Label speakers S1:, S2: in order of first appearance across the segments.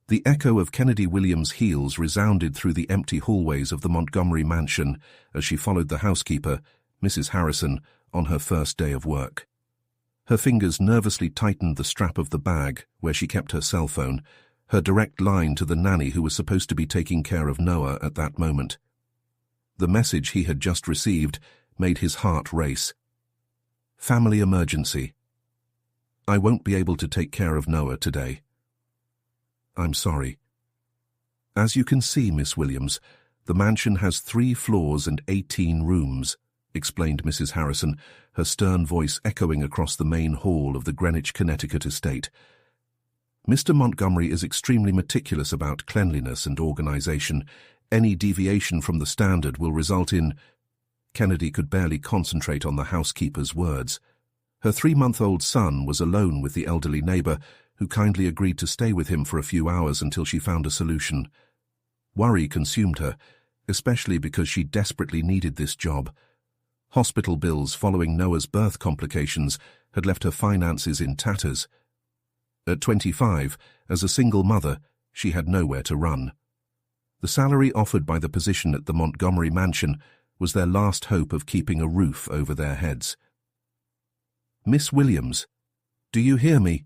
S1: The echo of Kennedy Williams' heels resounded through the empty hallways of the Montgomery mansion as she followed the housekeeper, Mrs. Harrison, on her first day of work. Her fingers nervously tightened the strap of the bag where she kept her cell phone, her direct line to the nanny who was supposed to be taking care of Noah at that moment. The message he had just received made his heart race. Family emergency. I won't be able to take care of Noah today. I'm sorry. As you can see, Miss Williams, the mansion has 3 floors and 18 rooms, explained Mrs. Harrison, her stern voice echoing across the main hall of the Greenwich, Connecticut estate. Mr. Montgomery is extremely meticulous about cleanliness and organization. Any deviation from the standard will result in... Kennedy could barely concentrate on the housekeeper's words. Her 3-month-old son was alone with the elderly neighbor, who kindly agreed to stay with him for a few hours until she found a solution. Worry consumed her, especially because she desperately needed this job. Hospital bills following Noah's birth complications had left her finances in tatters. At 25, as a single mother, she had nowhere to run. The salary offered by the position at the Montgomery mansion was their last hope of keeping a roof over their heads. Miss Williams, do you hear me?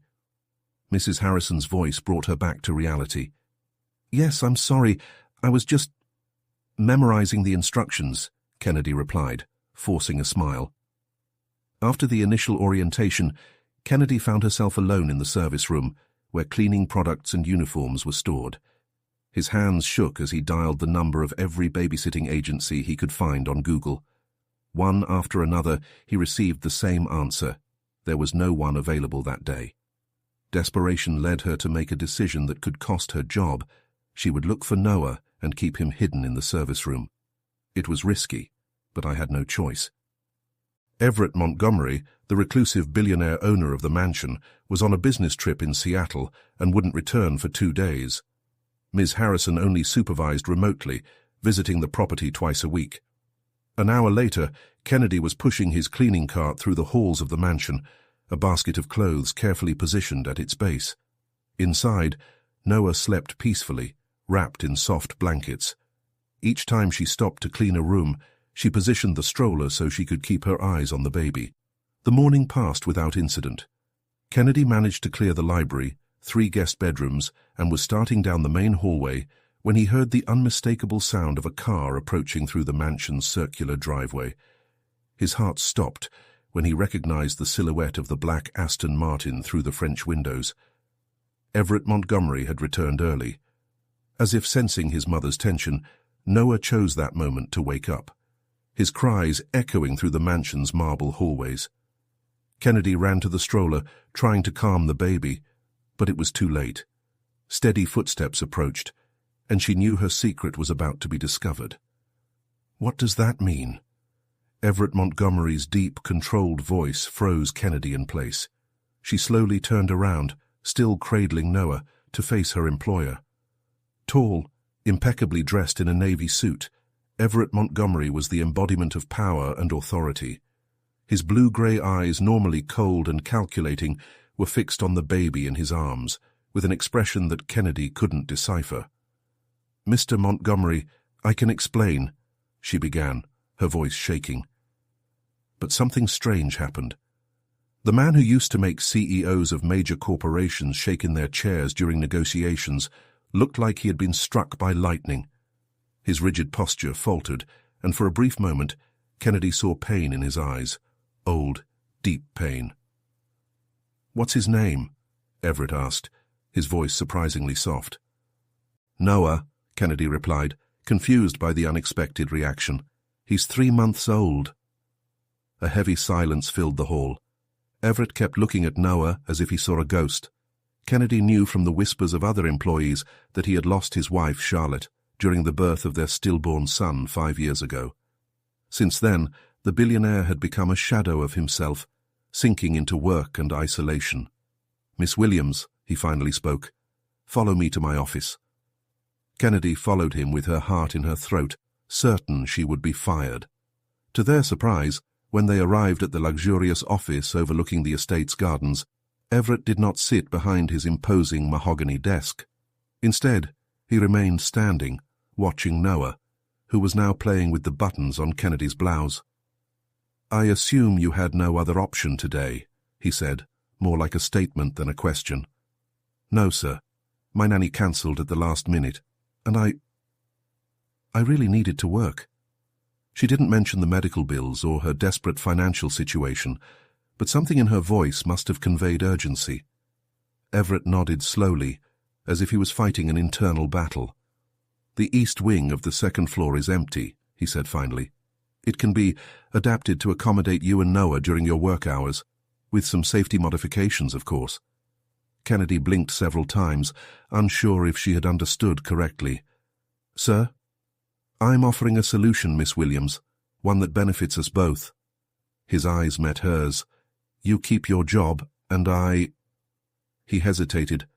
S1: Mrs. Harrison's voice brought her back to reality. Yes, I'm sorry. I was just memorizing the instructions, Kennedy replied, forcing a smile. After the initial orientation, Kennedy found herself alone in the service room, where cleaning products and uniforms were stored. His hands shook as he dialed the number of every babysitting agency he could find on Google. One after another, he received the same answer. There was no one available that day. Desperation led her to make a decision that could cost her job. She would look for Noah and keep him hidden in the service room. It was risky, but I had no choice. Everett Montgomery, the reclusive billionaire owner of the mansion, was on a business trip in Seattle and wouldn't return for 2 days. Ms. Harrison only supervised remotely, visiting the property twice a week. An hour later, Kennedy was pushing his cleaning cart through the halls of the mansion, a basket of clothes carefully positioned at its base. Inside, Noah slept peacefully, wrapped in soft blankets. Each time she stopped to clean a room, she positioned the stroller so she could keep her eyes on the baby. The morning passed without incident. Kennedy managed to clear the library, 3 guest bedrooms, and was starting down the main hallway when he heard the unmistakable sound of a car approaching through the mansion's circular driveway. His heart stopped when he recognized the silhouette of the black Aston Martin through the French windows. Everett Montgomery had returned early. As if sensing his mother's tension, Noah chose that moment to wake up, his cries echoing through the mansion's marble hallways. Kennedy ran to the stroller, trying to calm the baby, but it was too late. Steady footsteps approached, and she knew her secret was about to be discovered. What does that mean? Everett Montgomery's deep, controlled voice froze Kennedy in place. She slowly turned around, still cradling Noah, to face her employer. Tall, impeccably dressed in a navy suit, Everett Montgomery was the embodiment of power and authority. His blue-gray eyes, normally cold and calculating, were fixed on the baby in his arms, with an expression that Kennedy couldn't decipher. "Mr. Montgomery, I can explain," she began, her voice shaking. But something strange happened. The man who used to make CEOs of major corporations shake in their chairs during negotiations looked like he had been struck by lightning. His rigid posture faltered, and for a brief moment, Kennedy saw pain in his eyes. Old, deep pain. "What's his name?" Everett asked, his voice surprisingly soft. "Noah," Kennedy replied, confused by the unexpected reaction. "He's 3 months old." A heavy silence filled the hall. Everett kept looking at Noah as if he saw a ghost. Kennedy knew from the whispers of other employees that he had lost his wife, Charlotte, during the birth of their stillborn son 5 years ago. Since then, the billionaire had become a shadow of himself, sinking into work and isolation. "Miss Williams," he finally spoke, "follow me to my office." Kennedy followed him with her heart in her throat, certain she would be fired. To their surprise, when they arrived at the luxurious office overlooking the estate's gardens, Everett did not sit behind his imposing mahogany desk. Instead, he remained standing, watching Noah, who was now playing with the buttons on Kennedy's blouse. "I assume you had no other option today," he said, more like a statement than a question. "No, sir. My nanny cancelled at the last minute, and I really needed to work." She didn't mention the medical bills or her desperate financial situation, but something in her voice must have conveyed urgency. Everett nodded slowly, as if he was fighting an internal battle. "The east wing of the second floor is empty," he said finally. "It can be adapted to accommodate you and Noah during your work hours, with some safety modifications, of course." Kennedy blinked several times, unsure if she had understood correctly. "Sir? I'm offering a solution, Miss Williams, one that benefits us both." His eyes met hers. "You keep your job, and I—" He hesitated.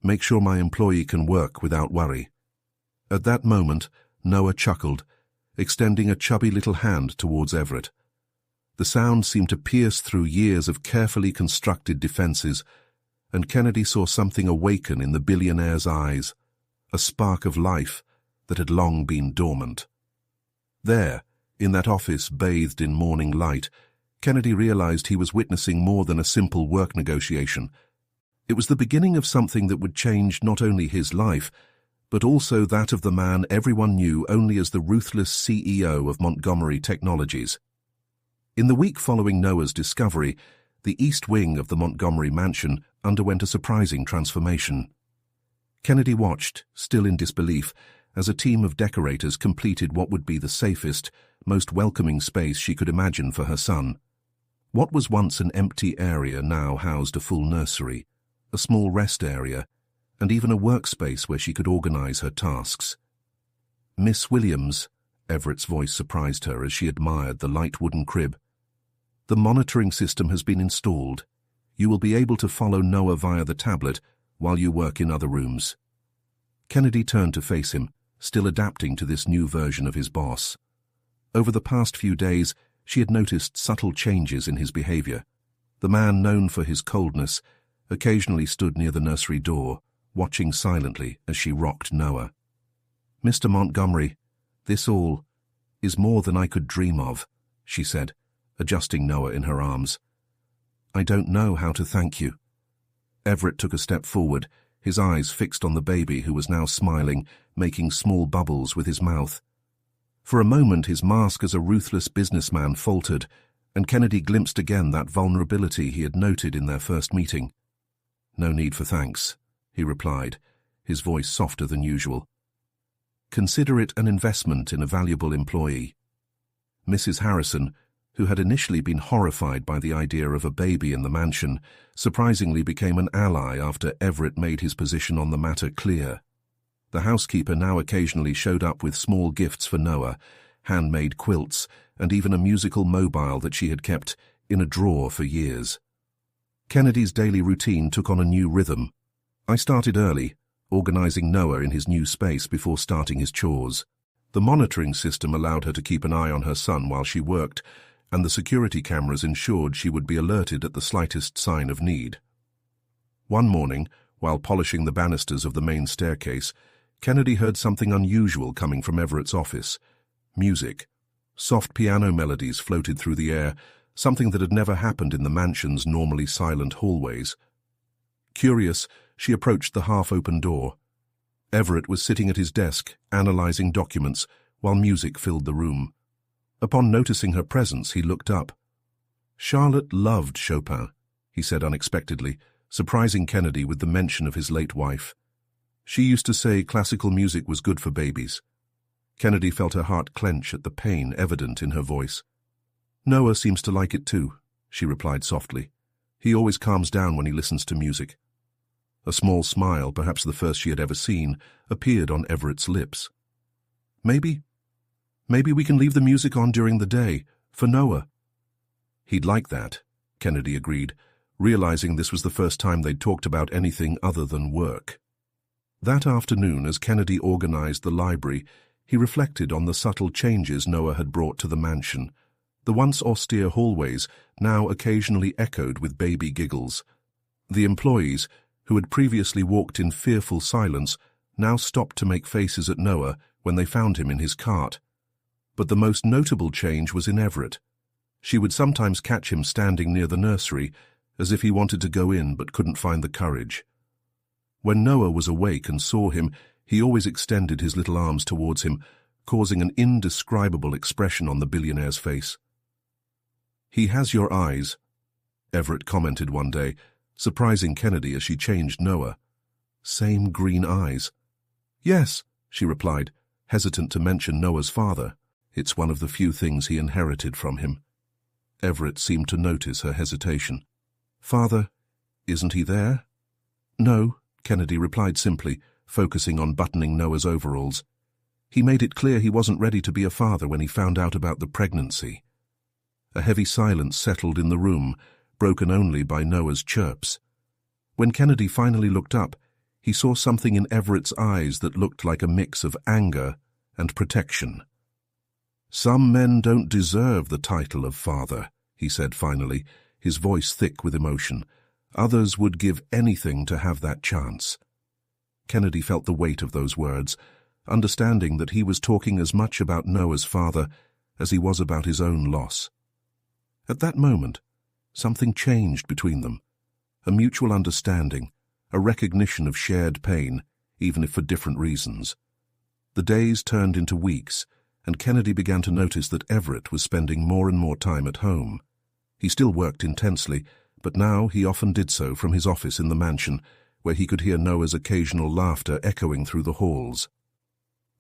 S1: "Make sure my employee can work without worry." At that moment, Noah chuckled, extending a chubby little hand towards Everett. The sound seemed to pierce through years of carefully constructed defenses, and Kennedy saw something awaken in the billionaire's eyes, a spark of life that had long been dormant. There, in that office bathed in morning light, Kennedy realized he was witnessing more than a simple work negotiation. It was the beginning of something that would change not only his life, but also that of the man everyone knew only as the ruthless CEO of Montgomery Technologies. In the week following Noah's discovery, the east wing of the Montgomery mansion underwent a surprising transformation. Kennedy watched, still in disbelief, as a team of decorators completed what would be the safest, most welcoming space she could imagine for her son. What was once an empty area now housed a full nursery, a small rest area, and even a workspace where she could organize her tasks. "Miss Williams," Everett's voice surprised her as she admired the light wooden crib. "The monitoring system has been installed. You will be able to follow Noah via the tablet while you work in other rooms." Kennedy turned to face him, still adapting to this new version of his boss. Over the past few days, she had noticed subtle changes in his behavior. The man known for his coldness occasionally stood near the nursery door, watching silently as she rocked Noah. "Mr. Montgomery, this all is more than I could dream of," she said, adjusting Noah in her arms. "I don't know how to thank you." Everett took a step forward, his eyes fixed on the baby who was now smiling, making small bubbles with his mouth. For a moment his mask as a ruthless businessman faltered, and Kennedy glimpsed again that vulnerability he had noted in their first meeting. "No need for thanks," he replied, his voice softer than usual. "Consider it an investment in a valuable employee." Mrs. Harrison, who had initially been horrified by the idea of a baby in the mansion, surprisingly became an ally after Everett made his position on the matter clear. The housekeeper now occasionally showed up with small gifts for Noah, handmade quilts, and even a musical mobile that she had kept in a drawer for years. Kennedy's daily routine took on a new rhythm. I started early, organizing Noah in his new space before starting his chores. The monitoring system allowed her to keep an eye on her son while she worked, and the security cameras ensured she would be alerted at the slightest sign of need. One morning, while polishing the banisters of the main staircase, Kennedy heard something unusual coming from Everett's office. Music. Soft piano melodies floated through the air, something that had never happened in the mansion's normally silent hallways. Curious, she approached the half-open door. Everett was sitting at his desk, analyzing documents, while music filled the room. Upon noticing her presence, he looked up. "Charlotte loved Chopin," he said unexpectedly, surprising Kennedy with the mention of his late wife. "She used to say classical music was good for babies." Kennedy felt her heart clench at the pain evident in her voice. "Noah seems to like it too," she replied softly. "He always calms down when he listens to music." A small smile, perhaps the first she had ever seen, appeared on Everett's lips. Maybe we can leave the music on during the day, for Noah." "He'd like that," Kennedy agreed, realizing this was the first time they'd talked about anything other than work. That afternoon, as Kennedy organized the library, he reflected on the subtle changes Noah had brought to the mansion. The once austere hallways now occasionally echoed with baby giggles. The employees, who had previously walked in fearful silence, now stopped to make faces at Noah when they found him in his cart. But the most notable change was in Everett. She would sometimes catch him standing near the nursery, as if he wanted to go in but couldn't find the courage. When Noah was awake and saw him, he always extended his little arms towards him, causing an indescribable expression on the billionaire's face. "He has your eyes," Everett commented one day, surprising Kennedy as she changed Noah. "Same green eyes." "Yes," she replied, hesitant to mention Noah's father. It's one of the few things he inherited from him. Everett seemed to notice her hesitation. "Father, isn't he there?" "No," Kennedy replied simply, focusing on buttoning Noah's overalls. "He made it clear he wasn't ready to be a father when he found out about the pregnancy." A heavy silence settled in the room, broken only by Noah's chirps. When Kennedy finally looked up, he saw something in Everett's eyes that looked like a mix of anger and protection. "Some men don't deserve the title of father," he said finally, his voice thick with emotion. "Others would give anything to have that chance." Kennedy felt the weight of those words, understanding that he was talking as much about Noah's father as he was about his own loss. At that moment, something changed between them, a mutual understanding, a recognition of shared pain, even if for different reasons. The days turned into weeks, and Kennedy began to notice that Everett was spending more and more time at home. He still worked intensely, but now he often did so from his office in the mansion, where he could hear Noah's occasional laughter echoing through the halls.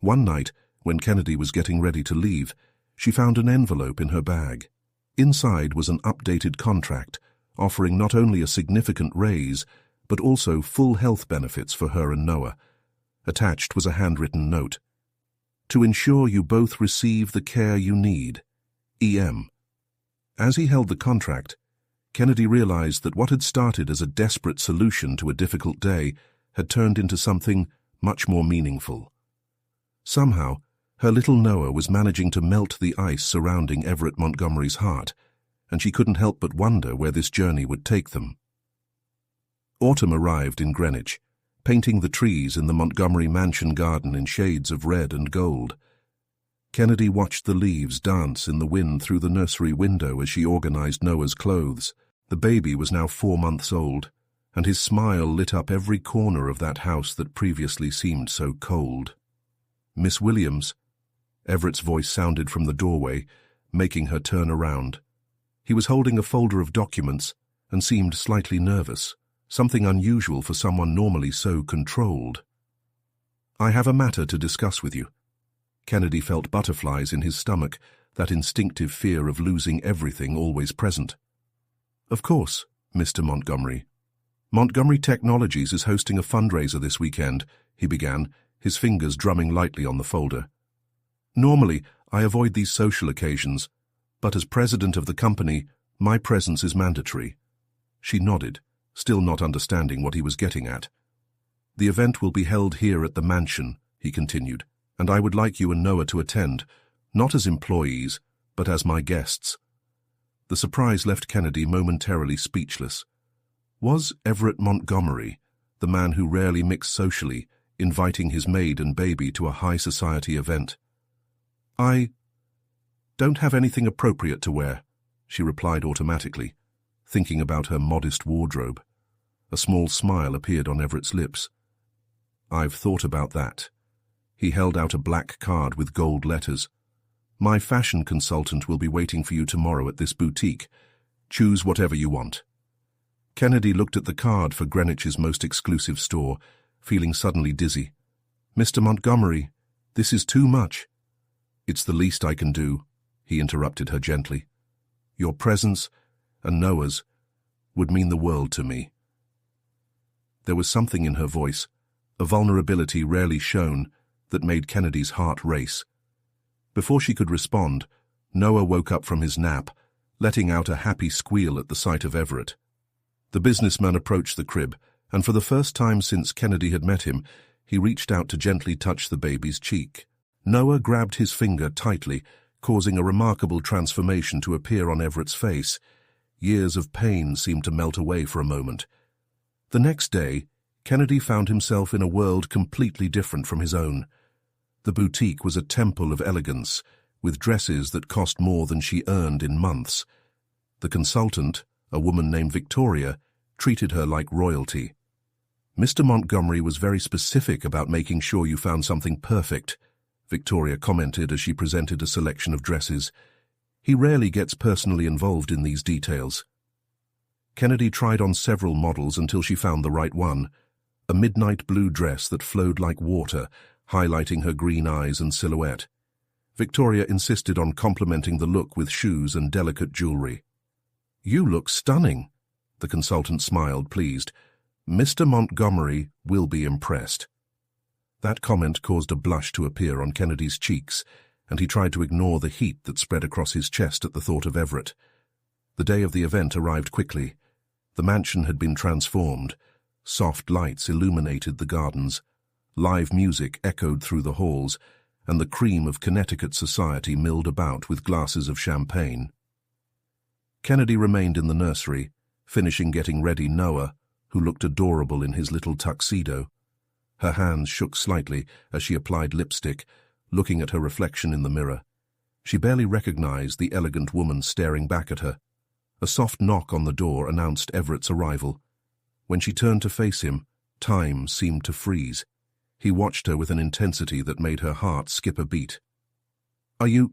S1: One night, when Kennedy was getting ready to leave, she found an envelope in her bag. Inside was an updated contract, offering not only a significant raise, but also full health benefits for her and Noah. Attached was a handwritten note. "To ensure you both receive the care you need, E.M." As he held the contract, Kennedy realized that what had started as a desperate solution to a difficult day had turned into something much more meaningful. Somehow, her little Noah was managing to melt the ice surrounding Everett Montgomery's heart, and she couldn't help but wonder where this journey would take them. Autumn arrived in Greenwich, painting the trees in the Montgomery mansion garden in shades of red and gold. Kennedy watched the leaves dance in the wind through the nursery window as she organized Noah's clothes. The baby was now 4 months old, and his smile lit up every corner of that house that previously seemed so cold. "Miss Williams," Everett's voice sounded from the doorway, making her turn around. He was holding a folder of documents and seemed slightly nervous, something unusual for someone normally so controlled. "I have a matter to discuss with you." Kennedy felt butterflies in his stomach, that instinctive fear of losing everything always present. "Of course, Mr. Montgomery. Montgomery Technologies is hosting a fundraiser this weekend," he began, his fingers drumming lightly on the folder. "Normally, I avoid these social occasions, but as president of the company, my presence is mandatory." She nodded, still not understanding what he was getting at. "The event will be held here at the mansion," he continued, "and I would like you and Noah to attend, not as employees, but as my guests." The surprise left Kennedy momentarily speechless. Was Everett Montgomery, the man who rarely mixed socially, inviting his maid and baby to a high society event? "I don't have anything appropriate to wear," she replied automatically, thinking about her modest wardrobe. A small smile appeared on Everett's lips. "I've thought about that." He held out a black card with gold letters. "My fashion consultant will be waiting for you tomorrow at this boutique. Choose whatever you want." Kennedy looked at the card for Greenwich's most exclusive store, feeling suddenly dizzy. "Mr. Montgomery, this is too much." "It's the least I can do," he interrupted her gently. "Your presence, and Noah's, would mean the world to me." There was something in her voice, a vulnerability rarely shown, that made Kennedy's heart race. Before she could respond, Noah woke up from his nap, letting out a happy squeal at the sight of Everett. The businessman approached the crib, and for the first time since Kennedy had met him, he reached out to gently touch the baby's cheek. Noah grabbed his finger tightly, causing a remarkable transformation to appear on Everett's face. Years of pain seemed to melt away for a moment. The next day, Kennedy found himself in a world completely different from his own. The boutique was a temple of elegance, with dresses that cost more than she earned in months. The consultant, a woman named Victoria, treated her like royalty. "Mr. Montgomery was very specific about making sure you found something perfect," Victoria commented as she presented a selection of dresses. "He rarely gets personally involved in these details." Kennedy tried on several models until she found the right one, a midnight blue dress that flowed like water, highlighting her green eyes and silhouette. Victoria insisted on complementing the look with shoes and delicate jewelry. "You look stunning," the consultant smiled, pleased. "Mr. Montgomery will be impressed." That comment caused a blush to appear on Kennedy's cheeks, and he tried to ignore the heat that spread across his chest at the thought of Everett. The day of the event arrived quickly. The mansion had been transformed. Soft lights illuminated the gardens. Live music echoed through the halls, and the cream of Connecticut society milled about with glasses of champagne. Kennedy remained in the nursery, finishing getting ready Noah, who looked adorable in his little tuxedo. Her hands shook slightly as she applied lipstick, looking at her reflection in the mirror. She barely recognized the elegant woman staring back at her. A soft knock on the door announced Everett's arrival. When she turned to face him, time seemed to freeze. He watched her with an intensity that made her heart skip a beat. "Are you—"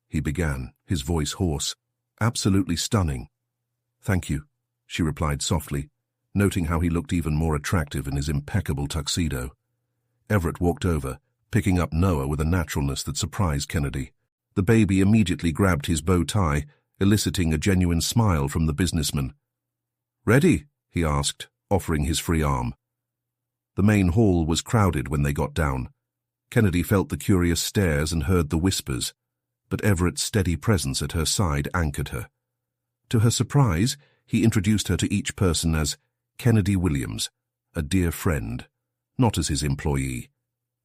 S1: he began, his voice hoarse. "Absolutely stunning." "Thank you," she replied softly, noting how he looked even more attractive in his impeccable tuxedo. Everett walked over, picking up Noah with a naturalness that surprised Kennedy. The baby immediately grabbed his bow tie, eliciting a genuine smile from the businessman. "Ready?" he asked, offering his free arm. The main hall was crowded when they got down. Kennedy felt the curious stares and heard the whispers, but Everett's steady presence at her side anchored her. To her surprise, he introduced her to each person as Kennedy Williams, a dear friend, not as his employee.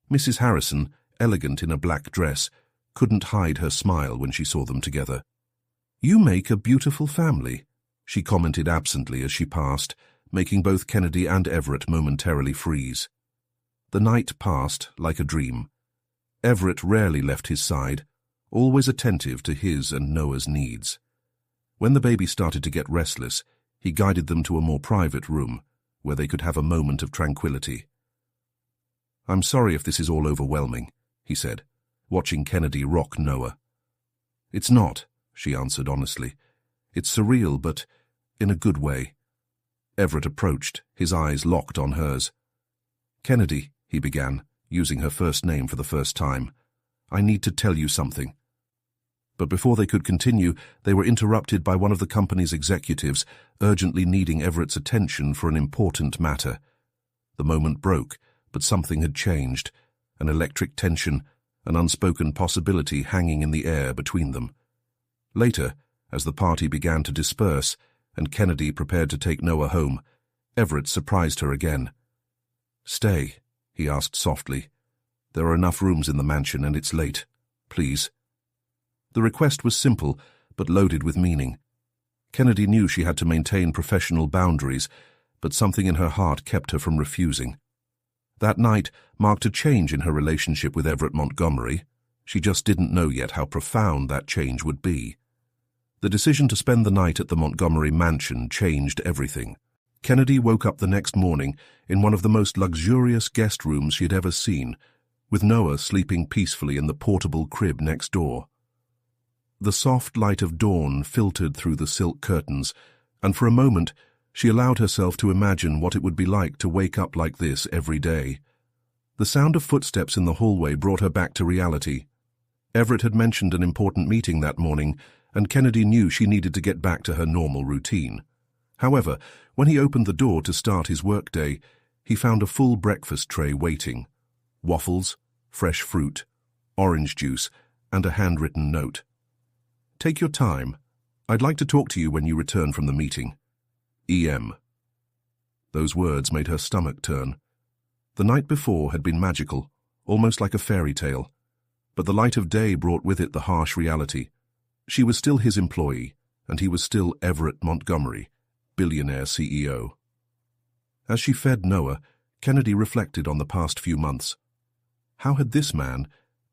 S1: Mrs. Harrison, elegant in a black dress, couldn't hide her smile when she saw them together. "You make a beautiful family," she commented absently as she passed, making both Kennedy and Everett momentarily freeze. The night passed like a dream. Everett rarely left his side, always attentive to his and Noah's needs. When the baby started to get restless, he guided them to a more private room, where they could have a moment of tranquility. "I'm sorry if this is all overwhelming," he said, watching Kennedy rock Noah. "It's not," she answered honestly. "It's surreal, but in a good way." Everett approached, his eyes locked on hers. "Kennedy," he began, using her first name for the first time, "I need to tell you something." But before they could continue, they were interrupted by one of the company's executives, urgently needing Everett's attention for an important matter. The moment broke, but something had changed, an electric tension, an unspoken possibility hanging in the air between them. Later, as the party began to disperse, and Kennedy prepared to take Noah home, Everett surprised her again. "Stay," he asked softly. "There are enough rooms in the mansion and it's late. Please." The request was simple, but loaded with meaning. Kennedy knew she had to maintain professional boundaries, but something in her heart kept her from refusing. That night marked a change in her relationship with Everett Montgomery. She just didn't know yet how profound that change would be. The decision to spend the night at the Montgomery mansion changed everything. Kennedy woke up the next morning in one of the most luxurious guest rooms she had ever seen, with Noah sleeping peacefully in the portable crib next door. The soft light of dawn filtered through the silk curtains, and for a moment she allowed herself to imagine what it would be like to wake up like this every day. The sound of footsteps in the hallway brought her back to reality. Everett had mentioned an important meeting that morning, and Kennedy knew she needed to get back to her normal routine. However, when he opened the door to start his workday, he found a full breakfast tray waiting: waffles, fresh fruit, orange juice, and a handwritten note. "Take your time. I'd like to talk to you when you return from the meeting. E.M." Those words made her stomach turn. The night before had been magical, almost like a fairy tale, but the light of day brought with it the harsh reality. She was still his employee, and he was still Everett Montgomery, billionaire CEO. As she fed Noah, Kennedy reflected on the past few months. How had this man,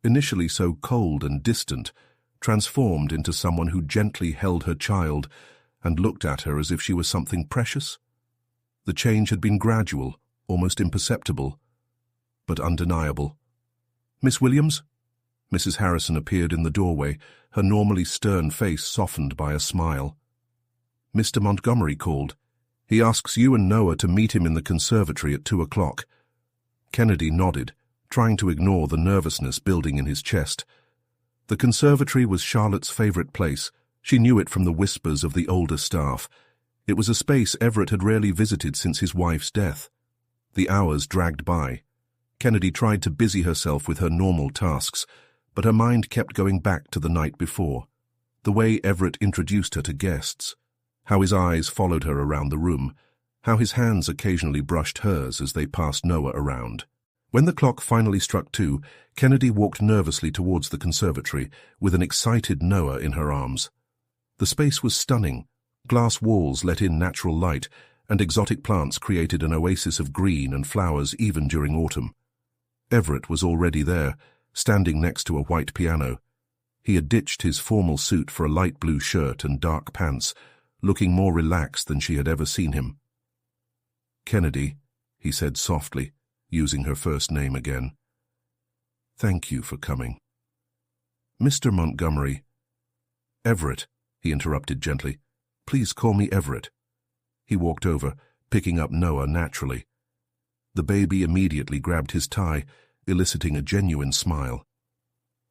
S1: initially so cold and distant, transformed into someone who gently held her child and looked at her as if she was something precious? The change had been gradual, almost imperceptible, but undeniable. "Miss Williams?" Mrs. Harrison appeared in the doorway, her normally stern face softened by a smile. "Mr. Montgomery called. He asks you and Noah to meet him in the conservatory at 2 o'clock. Kennedy nodded, trying to ignore the nervousness building in his chest. The conservatory was Charlotte's favorite place. She knew it from the whispers of the older staff. It was a space Everett had rarely visited since his wife's death. The hours dragged by. Kennedy tried to busy herself with her normal tasks, but her mind kept going back to the night before. The way Everett introduced her to guests, how his eyes followed her around the room, how his hands occasionally brushed hers as they passed Noah around. When the clock finally struck 2, Kennedy walked nervously towards the conservatory, with an excited Noah in her arms. The space was stunning. Glass walls let in natural light, and exotic plants created an oasis of green and flowers even during autumn. Everett was already there, standing next to a white piano. He had ditched his formal suit for a light blue shirt and dark pants, looking more relaxed than she had ever seen him. "Kennedy," he said softly, using her first name again. "Thank you for coming." "Mr. Montgomery." "Everett," he interrupted gently. "Please call me Everett." He walked over, picking up Noah naturally. The baby immediately grabbed his tie, eliciting a genuine smile.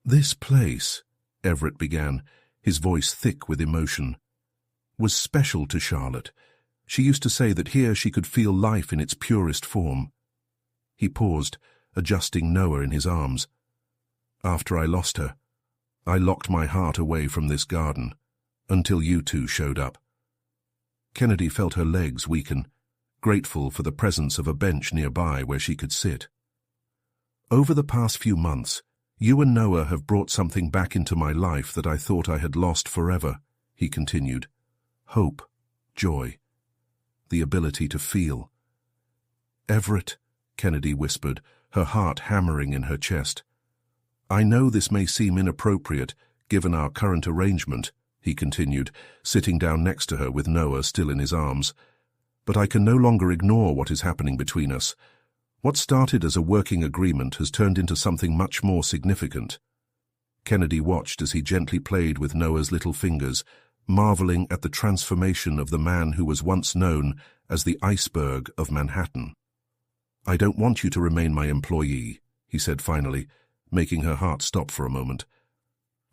S1: "This place," Everett began, his voice thick with emotion, "was special to Charlotte. She used to say that here she could feel life in its purest form." He paused, adjusting Noah in his arms. "After I lost her, I locked my heart away from this garden, until you two showed up." Kennedy felt her legs weaken, grateful for the presence of a bench nearby where she could sit. "Over the past few months, you and Noah have brought something back into my life that I thought I had lost forever," he continued. "Hope, joy, the ability to feel." "Everett," Kennedy whispered, her heart hammering in her chest. "I know this may seem inappropriate, given our current arrangement," he continued, sitting down next to her with Noah still in his arms. "But I can no longer ignore what is happening between us. What started as a working agreement has turned into something much more significant." Kennedy watched as he gently played with Noah's little fingers, marveling at the transformation of the man who was once known as the iceberg of Manhattan. "I don't want you to remain my employee," he said finally, making her heart stop for a moment.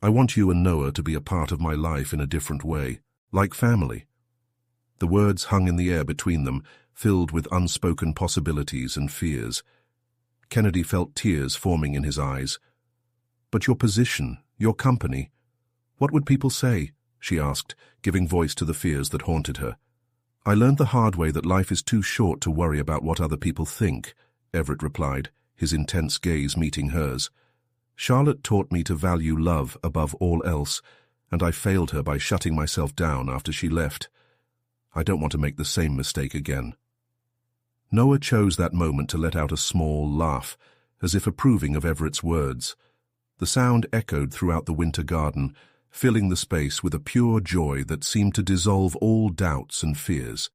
S1: "I want you and Noah to be a part of my life in a different way, like family." The words hung in the air between them, filled with unspoken possibilities and fears. Kennedy felt tears forming in his eyes. "But your position, your company, what would people say?" she asked, giving voice to the fears that haunted her. "I learned the hard way that life is too short to worry about what other people think," Everett replied, his intense gaze meeting hers. "Charlotte taught me to value love above all else, and I failed her by shutting myself down after she left. I don't want to make the same mistake again." Noah chose that moment to let out a small laugh, as if approving of Everett's words. The sound echoed throughout the winter garden, filling the space with a pure joy that seemed to dissolve all doubts and fears.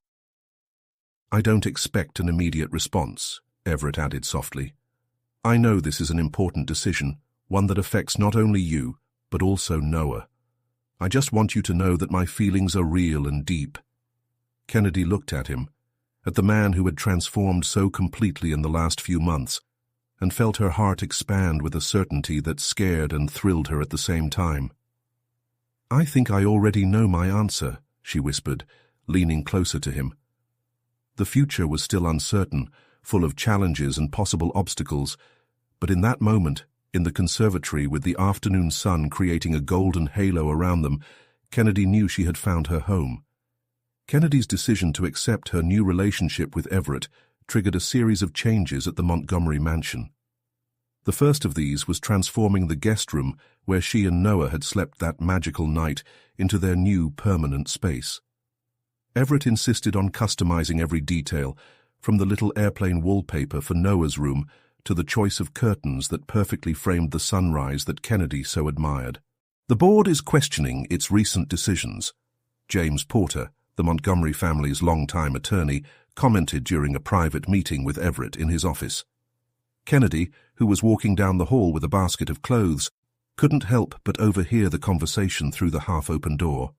S1: "I don't expect an immediate response," Everett added softly. "I know this is an important decision, one that affects not only you, but also Noah. I just want you to know that my feelings are real and deep." Kennedy looked at him, at the man who had transformed so completely in the last few months, and felt her heart expand with a certainty that scared and thrilled her at the same time. "I think I already know my answer," she whispered, leaning closer to him. The future was still uncertain, full of challenges and possible obstacles, but in that moment, in the conservatory with the afternoon sun creating a golden halo around them, Kennedy knew she had found her home. Kennedy's decision to accept her new relationship with Everett triggered a series of changes at the Montgomery mansion. The first of these was transforming the guest room where she and Noah had slept that magical night into their new permanent space. Everett insisted on customizing every detail, from the little airplane wallpaper for Noah's room to the choice of curtains that perfectly framed the sunrise that Kennedy so admired. The board is questioning its recent decisions. James Porter, the Montgomery family's longtime attorney, commented during a private meeting with Everett in his office. Kennedy, who was walking down the hall with a basket of clothes, couldn't help but overhear the conversation through the half-open door.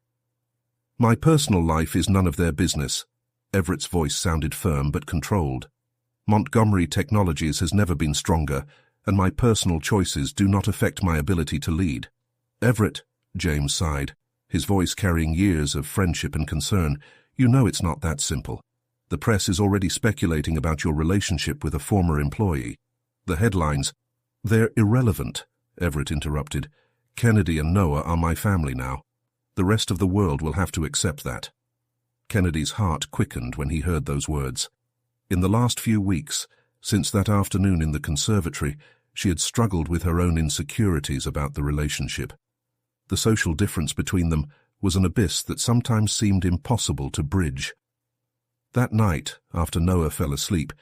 S1: "My personal life is none of their business." Everett's voice sounded firm but controlled. "Montgomery Technologies has never been stronger, and my personal choices do not affect my ability to lead." "Everett," James sighed, his voice carrying years of friendship and concern, "you know it's not that simple. The press is already speculating about your relationship with a former employee. The headlines—" "They're irrelevant," Everett interrupted. "Kennedy and Noah are my family now. The rest of the world will have to accept that." Kennedy's heart quickened when he heard those words. In the last few weeks, since that afternoon in the conservatory, she had struggled with her own insecurities about the relationship. The social difference between them was an abyss that sometimes seemed impossible to bridge. That night, after Noah fell asleep,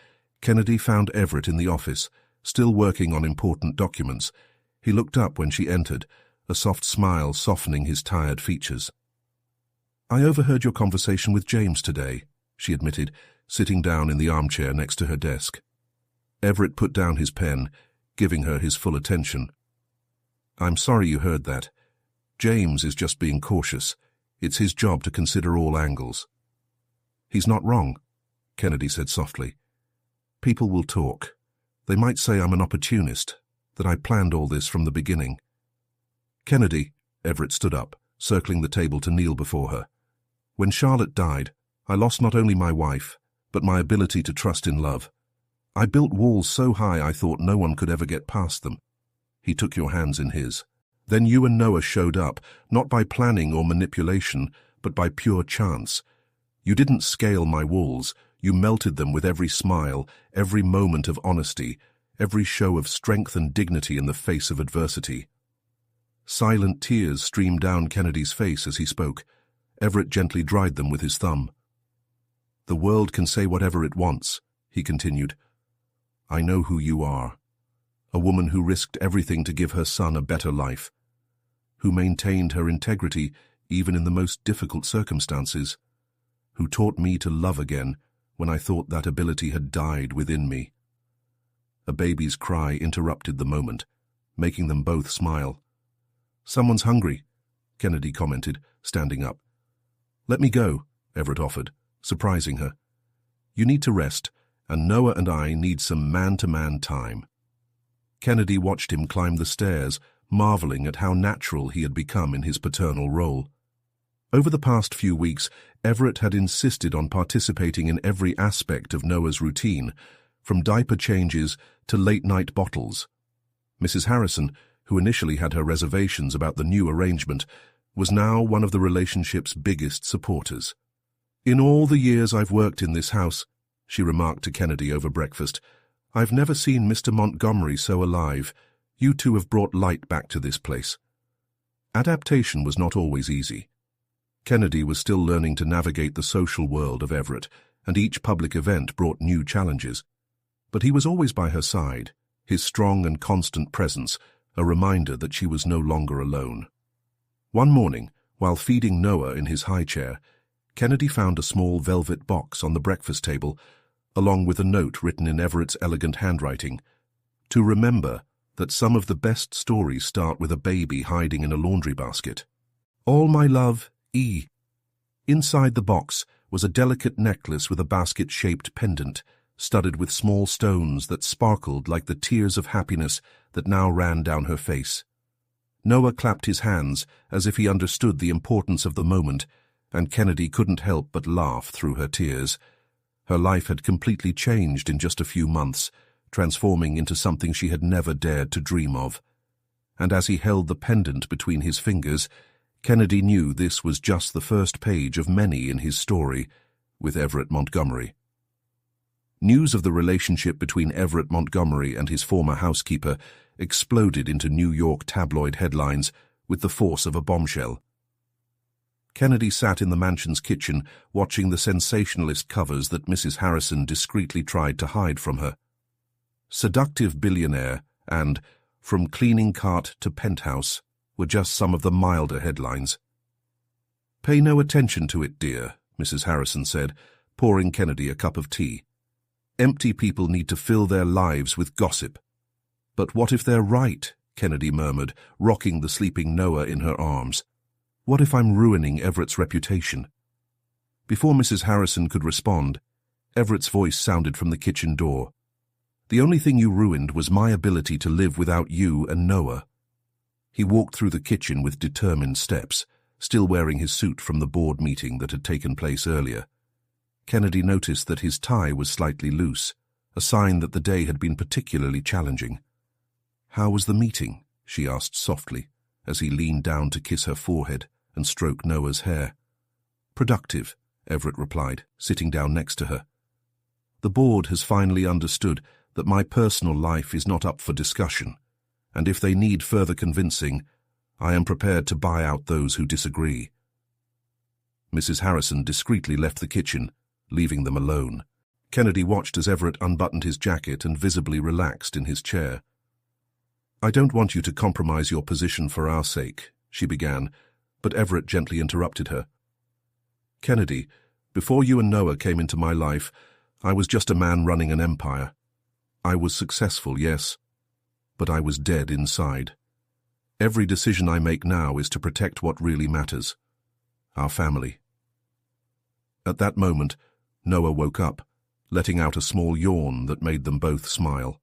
S1: Kennedy found Everett in the office, still working on important documents. He looked up when she entered, a soft smile softening his tired features. "I overheard your conversation with James today," she admitted, sitting down in the armchair next to her desk. Everett put down his pen, giving her his full attention. "I'm sorry you heard that. James is just being cautious. It's his job to consider all angles." "He's not wrong," Kennedy said softly. "People will talk. They might say I'm an opportunist, that I planned all this from the beginning." "Kennedy," Everett stood up, circling the table to kneel before her. "When Charlotte died, I lost not only my wife, but my ability to trust in love. I built walls so high I thought no one could ever get past them." He took your hands in his. "Then you and Noah showed up, not by planning or manipulation, but by pure chance. You didn't scale my walls, you melted them with every smile, every moment of honesty, every show of strength and dignity in the face of adversity." Silent tears streamed down Kennedy's face as he spoke. Everett gently dried them with his thumb. "The world can say whatever it wants," he continued. "I know who you are. A woman who risked everything to give her son a better life, who maintained her integrity even in the most difficult circumstances, who taught me to love again when I thought that ability had died within me." A baby's cry interrupted the moment, making them both smile. "Someone's hungry," Kennedy commented, standing up. "Let me go," Everett offered, surprising her. "You need to rest, and Noah and I need some man-to-man time." Kennedy watched him climb the stairs, marveling at how natural he had become in his paternal role. Over the past few weeks, Everett had insisted on participating in every aspect of Noah's routine, from diaper changes to late-night bottles. Mrs. Harrison, who initially had her reservations about the new arrangement, was now one of the relationship's biggest supporters. "In all the years I've worked in this house," she remarked to Kennedy over breakfast, "I've never seen Mr. Montgomery so alive. You two have brought light back to this place." Adaptation was not always easy. Kennedy was still learning to navigate the social world of Everett, and each public event brought new challenges. But he was always by her side, his strong and constant presence, a reminder that she was no longer alone. One morning, while feeding Noah in his high chair, Kennedy found a small velvet box on the breakfast table, along with a note written in Everett's elegant handwriting, "To remember that some of the best stories start with a baby hiding in a laundry basket. All my love, E." Inside the box was a delicate necklace with a basket-shaped pendant, studded with small stones that sparkled like the tears of happiness that now ran down her face. Noah clapped his hands as if he understood the importance of the moment, and Kennedy couldn't help but laugh through her tears. Her life had completely changed in just a few months, transforming into something she had never dared to dream of. And as he held the pendant between his fingers, Kennedy knew this was just the first page of many in his story with Everett Montgomery. News of the relationship between Everett Montgomery and his former housekeeper exploded into New York tabloid headlines with the force of a bombshell. Kennedy sat in the mansion's kitchen watching the sensationalist covers that Mrs. Harrison discreetly tried to hide from her. Seductive Billionaire and From Cleaning Cart to Penthouse were just some of the milder headlines. "Pay no attention to it, dear," Mrs. Harrison said, pouring Kennedy a cup of tea. "Empty people need to fill their lives with gossip." "But what if they're right?" Kennedy murmured, rocking the sleeping Noah in her arms. "What if I'm ruining Everett's reputation?" Before Mrs. Harrison could respond, Everett's voice sounded from the kitchen door. "The only thing you ruined was my ability to live without you and Noah." He walked through the kitchen with determined steps, still wearing his suit from the board meeting that had taken place earlier. Kennedy noticed that his tie was slightly loose, a sign that the day had been particularly challenging. "How was the meeting?" she asked softly, as he leaned down to kiss her forehead and stroke Noah's hair. "Productive," Everett replied, sitting down next to her. "The board has finally understood that my personal life is not up for discussion, and if they need further convincing, I am prepared to buy out those who disagree." Mrs. Harrison discreetly left the kitchen, leaving them alone. Kennedy watched as Everett unbuttoned his jacket and visibly relaxed in his chair. "I don't want you to compromise your position for our sake," she began, but Everett gently interrupted her. "Kennedy, before you and Noah came into my life, I was just a man running an empire. I was successful, yes, but I was dead inside. Every decision I make now is to protect what really matters, our family." At that moment, Noah woke up, letting out a small yawn that made them both smile.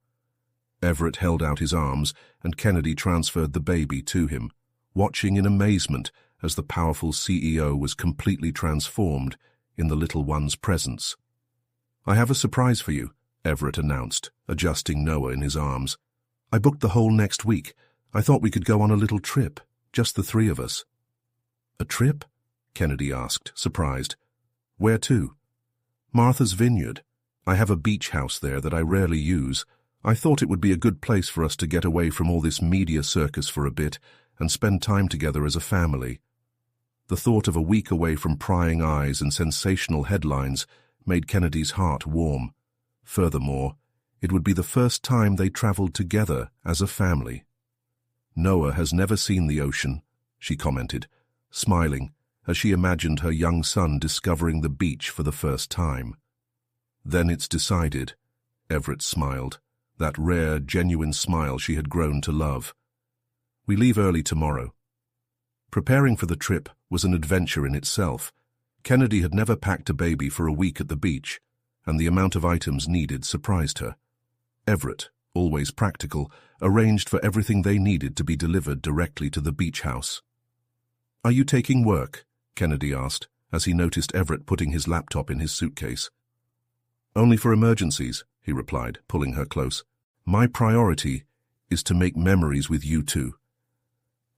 S1: Everett held out his arms, and Kennedy transferred the baby to him, watching in amazement as the powerful CEO was completely transformed in the little one's presence. "I have a surprise for you," Everett announced, adjusting Noah in his arms. "I booked the whole next week. I thought we could go on a little trip, just the three of us." "A trip?" Kennedy asked, surprised. "Where to?" "Martha's Vineyard. I have a beach house there that I rarely use. I thought it would be a good place for us to get away from all this media circus for a bit and spend time together as a family." The thought of a week away from prying eyes and sensational headlines made Kennedy's heart warm. Furthermore, it would be the first time they traveled together as a family. "Noah has never seen the ocean," she commented, smiling as she imagined her young son discovering the beach for the first time. "Then it's decided," Everett smiled, that rare, genuine smile she had grown to love. "We leave early tomorrow." Preparing for the trip was an adventure in itself. Kennedy had never packed a baby for a week at the beach, and the amount of items needed surprised her. Everett, always practical, arranged for everything they needed to be delivered directly to the beach house. "Are you taking work?" Kennedy asked, as he noticed Everett putting his laptop in his suitcase. "Only for emergencies," he replied, pulling her close. "My priority is to make memories with you two."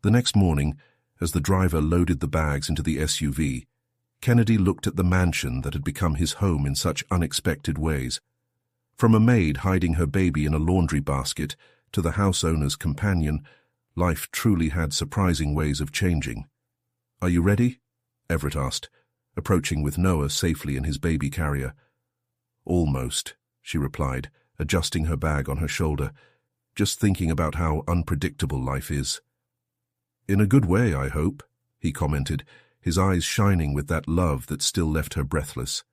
S1: The next morning, as the driver loaded the bags into the SUV, Kennedy looked at the mansion that had become his home in such unexpected ways. From a maid hiding her baby in a laundry basket to the house owner's companion, life truly had surprising ways of changing. "Are you ready?" Everett asked, approaching with Noah safely in his baby carrier. "Almost," she replied, adjusting her bag on her shoulder, "just thinking about how unpredictable life is." "In a good way, I hope," he commented, his eyes shining with that love that still left her breathless.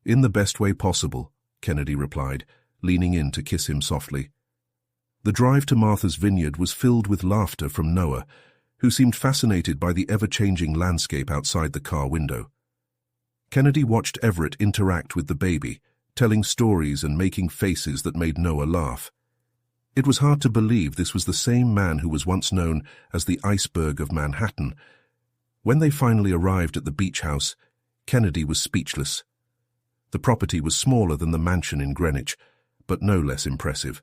S1: "In the best way possible," Kennedy replied, leaning in to kiss him softly. The drive to Martha's Vineyard was filled with laughter from Noah, who seemed fascinated by the ever-changing landscape outside the car window. Kennedy watched Everett interact with the baby, telling stories and making faces that made Noah laugh. It was hard to believe this was the same man who was once known as the Iceberg of Manhattan. When they finally arrived at the beach house, Kennedy was speechless. The property was smaller than the mansion in Greenwich, but no less impressive.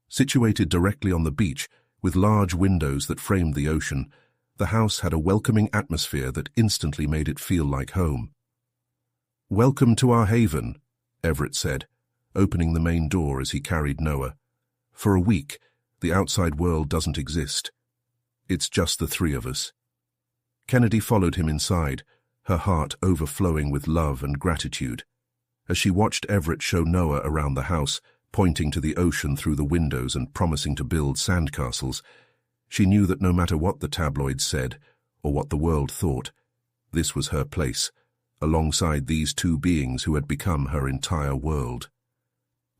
S1: Situated directly on the beach, with large windows that framed the ocean, the house had a welcoming atmosphere that instantly made it feel like home. "Welcome to our haven," Everett said, opening the main door as he carried Noah. "For a week, the outside world doesn't exist. It's just the three of us." Kennedy followed him inside, her heart overflowing with love and gratitude. As she watched Everett show Noah around the house, pointing to the ocean through the windows and promising to build sandcastles, she knew that no matter what the tabloids said, or what the world thought, this was her place, alongside these two beings who had become her entire world.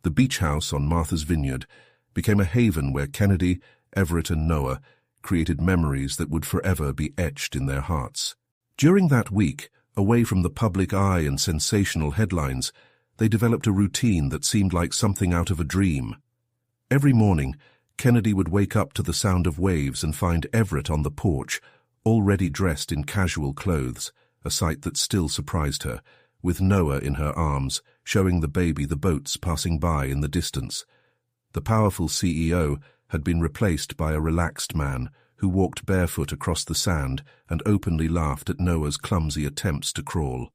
S1: The beach house on Martha's Vineyard became a haven where Kennedy, Everett and Noah created memories that would forever be etched in their hearts. During that week, away from the public eye and sensational headlines, they developed a routine that seemed like something out of a dream. Every morning, Kennedy would wake up to the sound of waves and find Everett on the porch, already dressed in casual clothes, a sight that still surprised her, with Noah in her arms, showing the baby the boats passing by in the distance. The powerful CEO had been replaced by a relaxed man who walked barefoot across the sand and openly laughed at Noah's clumsy attempts to crawl.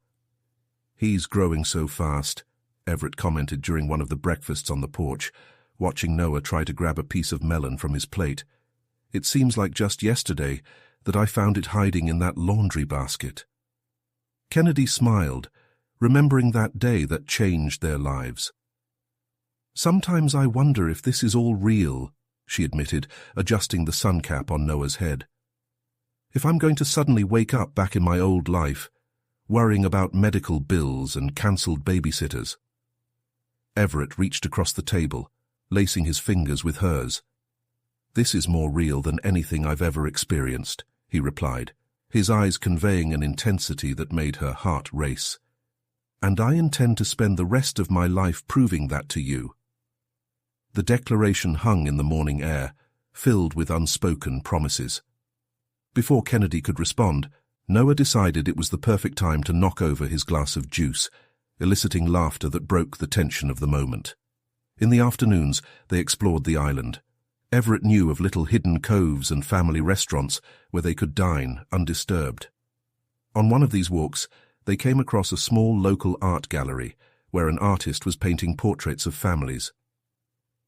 S1: "He's growing so fast," Everett commented during one of the breakfasts on the porch, watching Noah try to grab a piece of melon from his plate. "It seems like just yesterday that I found it hiding in that laundry basket." Kennedy smiled, remembering that day that changed their lives. "Sometimes I wonder if this is all real," she admitted, adjusting the sun cap on Noah's head. "If I'm going to suddenly wake up back in my old life, worrying about medical bills and cancelled babysitters." Everett reached across the table, lacing his fingers with hers. "This is more real than anything I've ever experienced," he replied, his eyes conveying an intensity that made her heart race. "And I intend to spend the rest of my life proving that to you." The declaration hung in the morning air, filled with unspoken promises. Before Kennedy could respond, Noah decided it was the perfect time to knock over his glass of juice, eliciting laughter that broke the tension of the moment. In the afternoons, they explored the island. Everett knew of little hidden coves and family restaurants where they could dine undisturbed. On one of these walks, they came across a small local art gallery where an artist was painting portraits of families.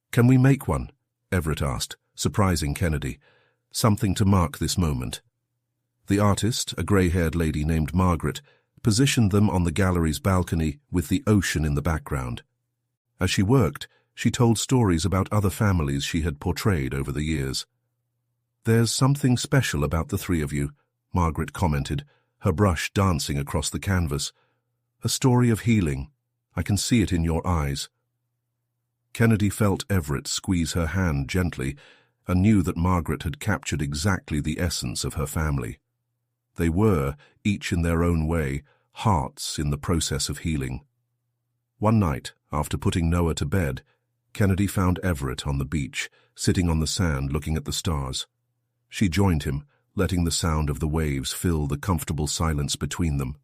S1: "Can we make one?" Everett asked, surprising Kennedy. "Something to mark this moment." The artist, a grey-haired lady named Margaret, positioned them on the gallery's balcony with the ocean in the background. As she worked, she told stories about other families she had portrayed over the years. "There's something special about the three of you," Margaret commented, her brush dancing across the canvas. "A story of healing. I can see it in your eyes." Kennedy felt Everett squeeze her hand gently and knew that Margaret had captured exactly the essence of her family. They were, each in their own way, hearts in the process of healing. One night, after putting Noah to bed, Kennedy found Everett on the beach, sitting on the sand looking at the stars. She joined him, letting the sound of the waves fill the comfortable silence between them.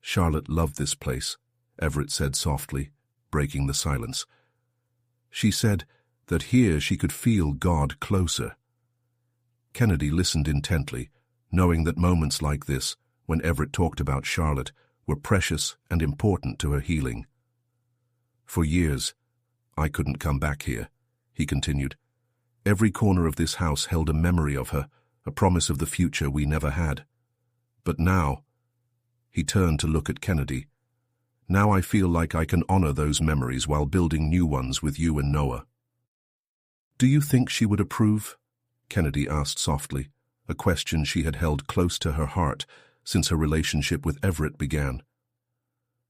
S1: "Charlotte loved this place," Everett said softly, breaking the silence. "She said that here she could feel God closer." Kennedy listened intently, knowing that moments like this, when Everett talked about Charlotte, were precious and important to her healing. "For years, I couldn't come back here," he continued. "Every corner of this house held a memory of her, a promise of the future we never had. But now," he turned to look at Kennedy, "now I feel like I can honor those memories while building new ones with you and Noah." "Do you think she would approve?" Kennedy asked softly, a question she had held close to her heart since her relationship with Everett began.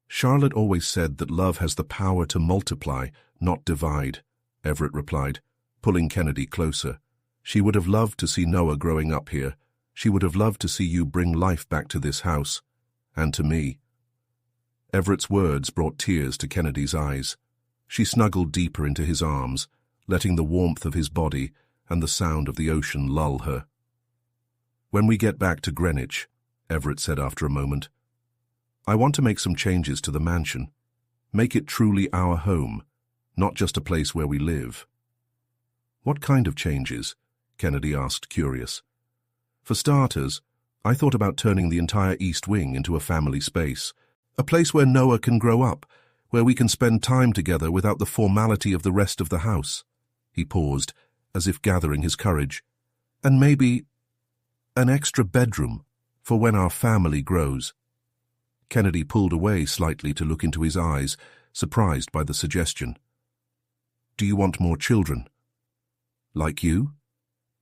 S1: "Charlotte always said that love has the power to multiply, not divide," Everett replied, pulling Kennedy closer. "She would have loved to see Noah growing up here. She would have loved to see you bring life back to this house, and to me." Everett's words brought tears to Kennedy's eyes. She snuggled deeper into his arms, letting the warmth of his body and the sound of the ocean lull her. "When we get back to Greenwich," Everett said after a moment, "I want to make some changes to the mansion. Make it truly our home, not just a place where we live." "What kind of changes?" Kennedy asked, curious. "For starters, I thought about turning the entire East Wing into a family space, a place where Noah can grow up, where we can spend time together without the formality of the rest of the house." He paused, as if gathering his courage. "And maybe an extra bedroom," For when our family grows." Kennedy pulled away slightly to look into his eyes, surprised by the suggestion. "Do you want more children?" "Like you?"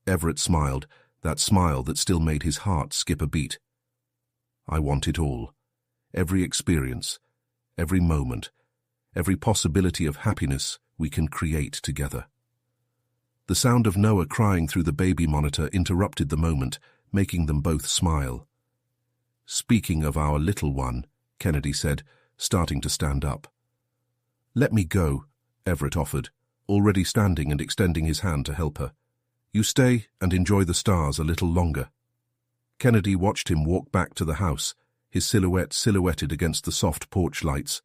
S1: Everett smiled, that smile that still made his heart skip a beat. "I want it all. Every experience, every moment, every possibility of happiness we can create together." The sound of Noah crying through the baby monitor interrupted the moment, making them both smile. "Speaking of our little one," Kennedy said, starting to stand up. "Let me go," Everett offered, already standing and extending his hand to help her. "You stay and enjoy the stars a little longer." Kennedy watched him walk back to the house, his silhouette silhouetted against the soft porch lights.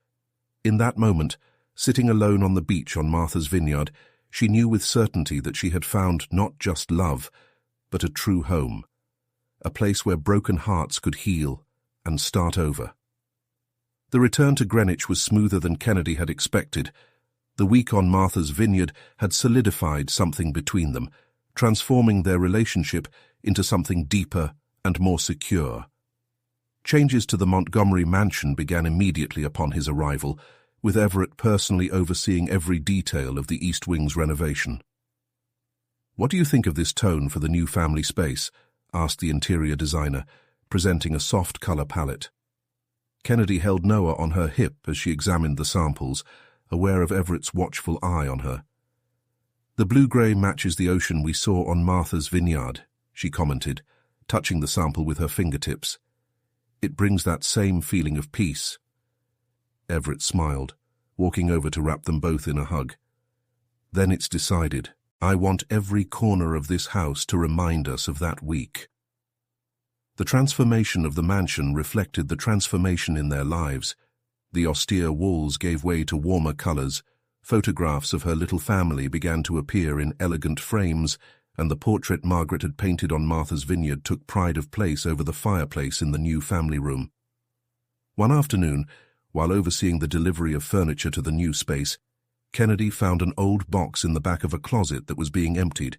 S1: In that moment, sitting alone on the beach on Martha's Vineyard, she knew with certainty that she had found not just love, but a true home, a place where broken hearts could heal and start over. The return to Greenwich was smoother than Kennedy had expected. The week on Martha's Vineyard had solidified something between them, transforming their relationship into something deeper and more secure. Changes to the Montgomery mansion began immediately upon his arrival, with Everett personally overseeing every detail of the East Wing's renovation. "What do you think of this tone for the new family space?" asked the interior designer, presenting a soft color palette. Kennedy held Noah on her hip as she examined the samples, aware of Everett's watchful eye on her. "The blue-gray matches the ocean we saw on Martha's Vineyard," she commented, touching the sample with her fingertips. "It brings that same feeling of peace." Everett smiled, walking over to wrap them both in a hug. "Then it's decided. I want every corner of this house to remind us of that week." The transformation of the mansion reflected the transformation in their lives. The austere walls gave way to warmer colors, photographs of her little family began to appear in elegant frames, and the portrait Margaret had painted on Martha's Vineyard took pride of place over the fireplace in the new family room. One afternoon, while overseeing the delivery of furniture to the new space, Kennedy found an old box in the back of a closet that was being emptied.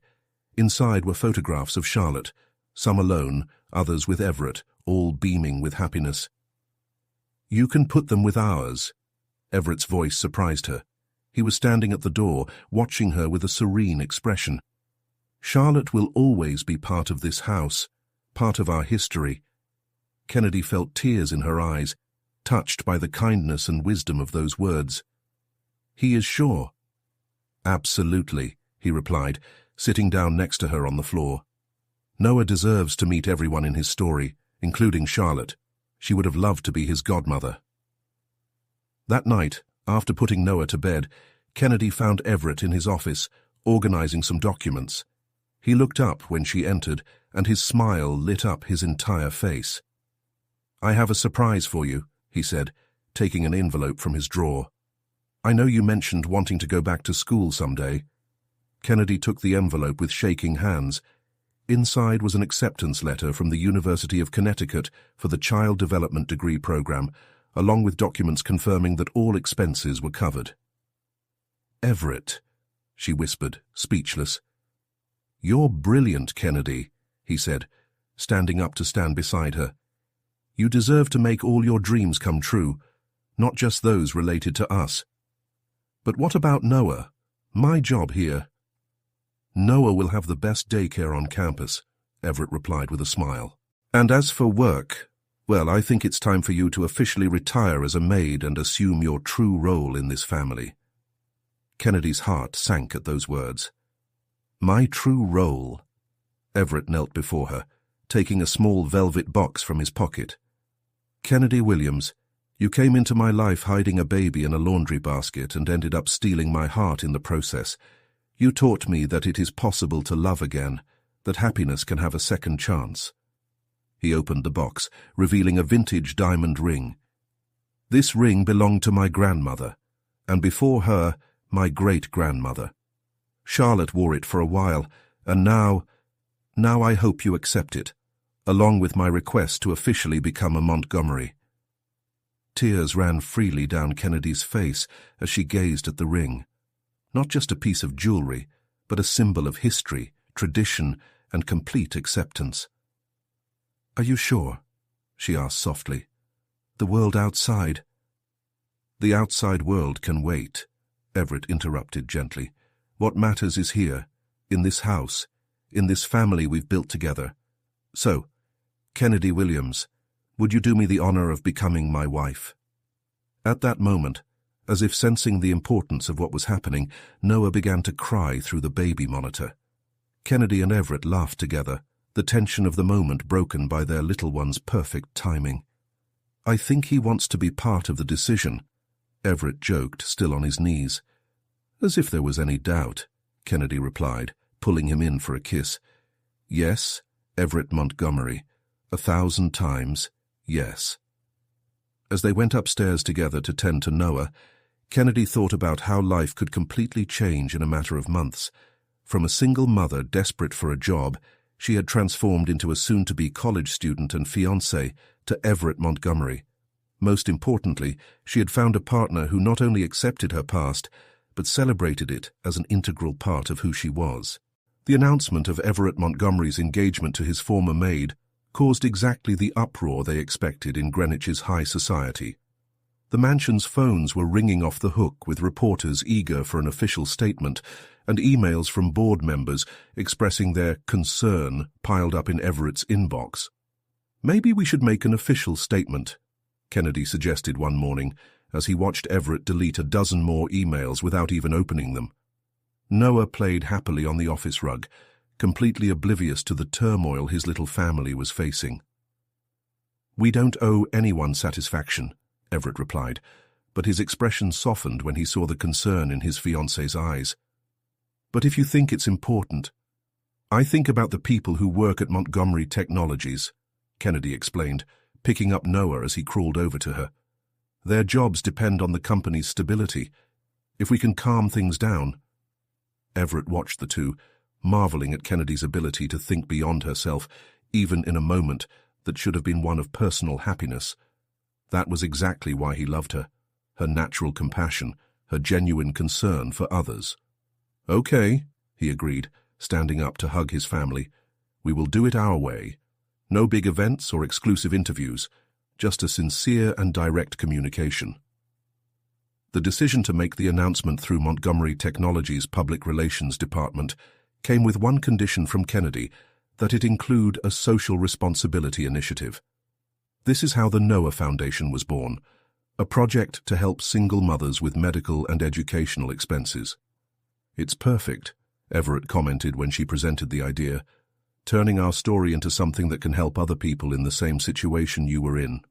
S1: Inside were photographs of Charlotte, some alone, others with Everett, all beaming with happiness. "You can put them with ours." Everett's voice surprised her. He was standing at the door, watching her with a serene expression. "Charlotte will always be part of this house, part of our history." Kennedy felt tears in her eyes, touched by the kindness and wisdom of those words. "He is sure." "Absolutely," he replied, sitting down next to her on the floor. "Noah deserves to meet everyone in his story, including Charlotte. She would have loved to be his godmother." That night, after putting Noah to bed, Kennedy found Everett in his office, organizing some documents. He looked up when she entered, and his smile lit up his entire face. "I have a surprise for you," he said, taking an envelope from his drawer. "I know you mentioned wanting to go back to school someday." Kennedy took the envelope with shaking hands. Inside was an acceptance letter from the University of Connecticut for the Child Development Degree Program, along with documents confirming that all expenses were covered. "Everett," she whispered, speechless. "You're brilliant, Kennedy," he said, standing up to stand beside her. "You deserve to make all your dreams come true, not just those related to us." "But what about Noah? My job here?" "Noah will have the best daycare on campus," Everett replied with a smile. "And as for work, well, I think it's time for you to officially retire as a maid and assume your true role in this family." Kennedy's heart sank at those words. "My true role?" Everett knelt before her, taking a small velvet box from his pocket. "Kennedy Williams, you came into my life hiding a baby in a laundry basket and ended up stealing my heart in the process. You taught me that it is possible to love again, that happiness can have a second chance." He opened the box, revealing a vintage diamond ring. "This ring belonged to my grandmother, and before her, my great-grandmother. Charlotte wore it for a while, and now I hope you accept it, along with my request to officially become a Montgomery." Tears ran freely down Kennedy's face as she gazed at the ring. Not just a piece of jewelry, but a symbol of history, tradition, and complete acceptance. "Are you sure?" she asked softly. "The world outside." "The outside world can wait," Everett interrupted gently. "What matters is here, in this house, in this family we've built together. So, Kennedy Williams, would you do me the honor of becoming my wife?" At that moment, as if sensing the importance of what was happening, Noah began to cry through the baby monitor. Kennedy and Everett laughed together, the tension of the moment broken by their little one's perfect timing. "I think he wants to be part of the decision," Everett joked, still on his knees. "As if there was any doubt," Kennedy replied, pulling him in for a kiss. "Yes, Everett Montgomery, 1,000 times, yes." As they went upstairs together to tend to Noah, Kennedy thought about how life could completely change in a matter of months. From a single mother desperate for a job, she had transformed into a soon-to-be college student and fiancé to Everett Montgomery. Most importantly, she had found a partner who not only accepted her past, but celebrated it as an integral part of who she was. The announcement of Everett Montgomery's engagement to his former maid caused exactly the uproar they expected in Greenwich's high society. The mansion's phones were ringing off the hook with reporters eager for an official statement, and emails from board members expressing their concern piled up in Everett's inbox. "Maybe we should make an official statement," Kennedy suggested one morning, as he watched Everett delete a dozen more emails without even opening them. Noah played happily on the office rug, completely oblivious to the turmoil his little family was facing. "We don't owe anyone satisfaction," Everett replied, but his expression softened when he saw the concern in his fiancée's eyes. "But if you think it's important, I think about the people who work at Montgomery Technologies," Kennedy explained, picking up Noah as he crawled over to her. "Their jobs depend on the company's stability. If we can calm things down—" Everett watched the two, marveling at Kennedy's ability to think beyond herself, even in a moment that should have been one of personal happiness. That was exactly why he loved her, her natural compassion, her genuine concern for others. "Okay," he agreed, standing up to hug his family. "We will do it our way. No big events or exclusive interviews, just a sincere and direct communication." The decision to make the announcement through Montgomery Technologies' public relations department came with one condition from Kennedy, that it include a social responsibility initiative. This is how the Noah Foundation was born, a project to help single mothers with medical and educational expenses. "It's perfect," Everett commented when she presented the idea, "turning our story into something that can help other people in the same situation you were in."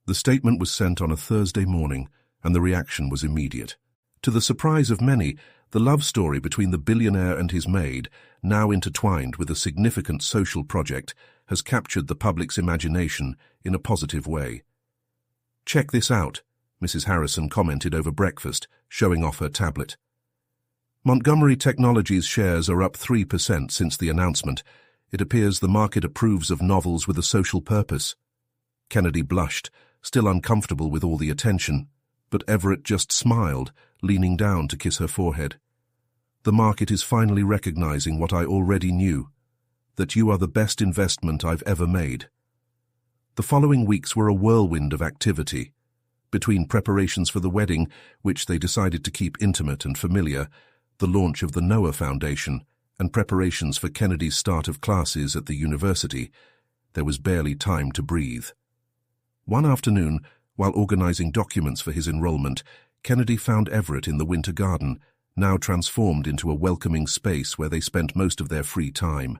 S1: The statement was sent on a Thursday morning, and the reaction was immediate. To the surprise of many, the love story between the billionaire and his maid, now intertwined with a significant social project, has captured the public's imagination in a positive way. "Check this out," Mrs. Harrison commented over breakfast, showing off her tablet. "Montgomery Technologies shares are up 3% since the announcement. It appears the market approves of novels with a social purpose." Kennedy blushed, still uncomfortable with all the attention, but Everett just smiled, leaning down to kiss her forehead. "The market is finally recognizing what I already knew, that you are the best investment I've ever made." The following weeks were a whirlwind of activity. Between preparations for the wedding, which they decided to keep intimate and familiar, the launch of the Noah Foundation, and preparations for Kennedy's start of classes at the university, there was barely time to breathe. One afternoon, while organizing documents for his enrollment, Kennedy found Everett in the winter garden, now transformed into a welcoming space where they spent most of their free time.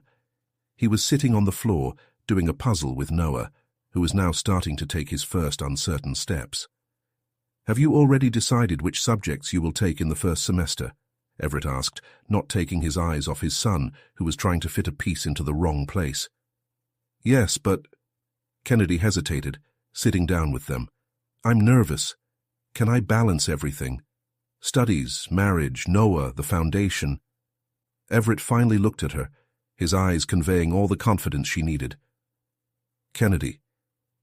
S1: He was sitting on the floor, doing a puzzle with Noah, who was now starting to take his first uncertain steps. "Have you already decided which subjects you will take in the first semester?" Everett asked, not taking his eyes off his son, who was trying to fit a piece into the wrong place. "Yes, but—" Kennedy hesitated, sitting down with them. "I'm nervous. Can I balance everything? Studies, marriage, Noah, the foundation." Everett finally looked at her, his eyes conveying all the confidence she needed. "Kennedy,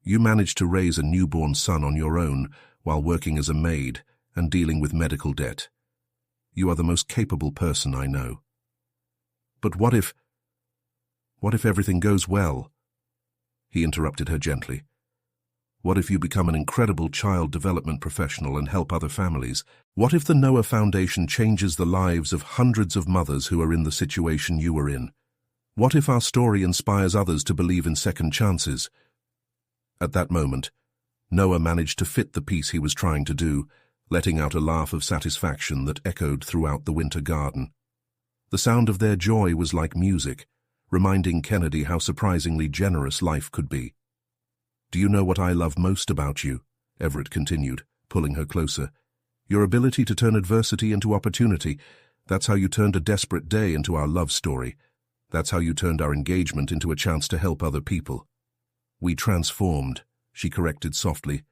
S1: you managed to raise a newborn son on your own while working as a maid and dealing with medical debt. You are the most capable person I know. But what if everything goes well?" He interrupted her gently. What if you become an incredible child development professional and help other families? What if the Noah Foundation changes the lives of hundreds of mothers who are in the situation you are in? What if our story inspires others to believe in second chances? At that moment, Noah managed to fit the piece he was trying to do, letting out a laugh of satisfaction that echoed throughout the winter garden. The sound of their joy was like music, reminding Kennedy how surprisingly generous life could be. "Do you know what I love most about you?" Everett continued, pulling her closer. "Your ability to turn adversity into opportunity. That's how you turned a desperate day into our love story. That's how you turned our engagement into a chance to help other people." "We transformed," she corrected softly.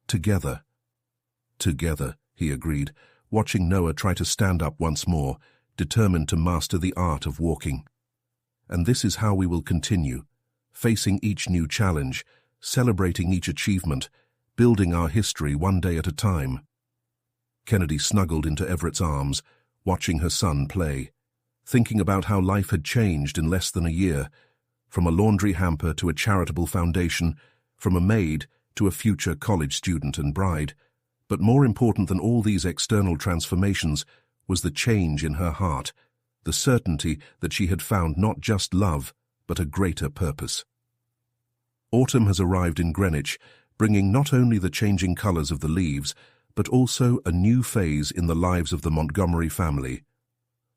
S1: "Together." "Together," he agreed, watching Noah try to stand up once more, determined to master the art of walking. "And this is how we will continue, facing each new challenge, celebrating each achievement, building our history one day at a time." Kennedy snuggled into Everett's arms, watching her son play, thinking about how life had changed in less than a year, from a laundry hamper to a charitable foundation, from a maid to a future college student and bride. But more important than all these external transformations was the change in her heart, the certainty that she had found not just love, but a greater purpose. Autumn has arrived in Greenwich, bringing not only the changing colors of the leaves, but also a new phase in the lives of the Montgomery family.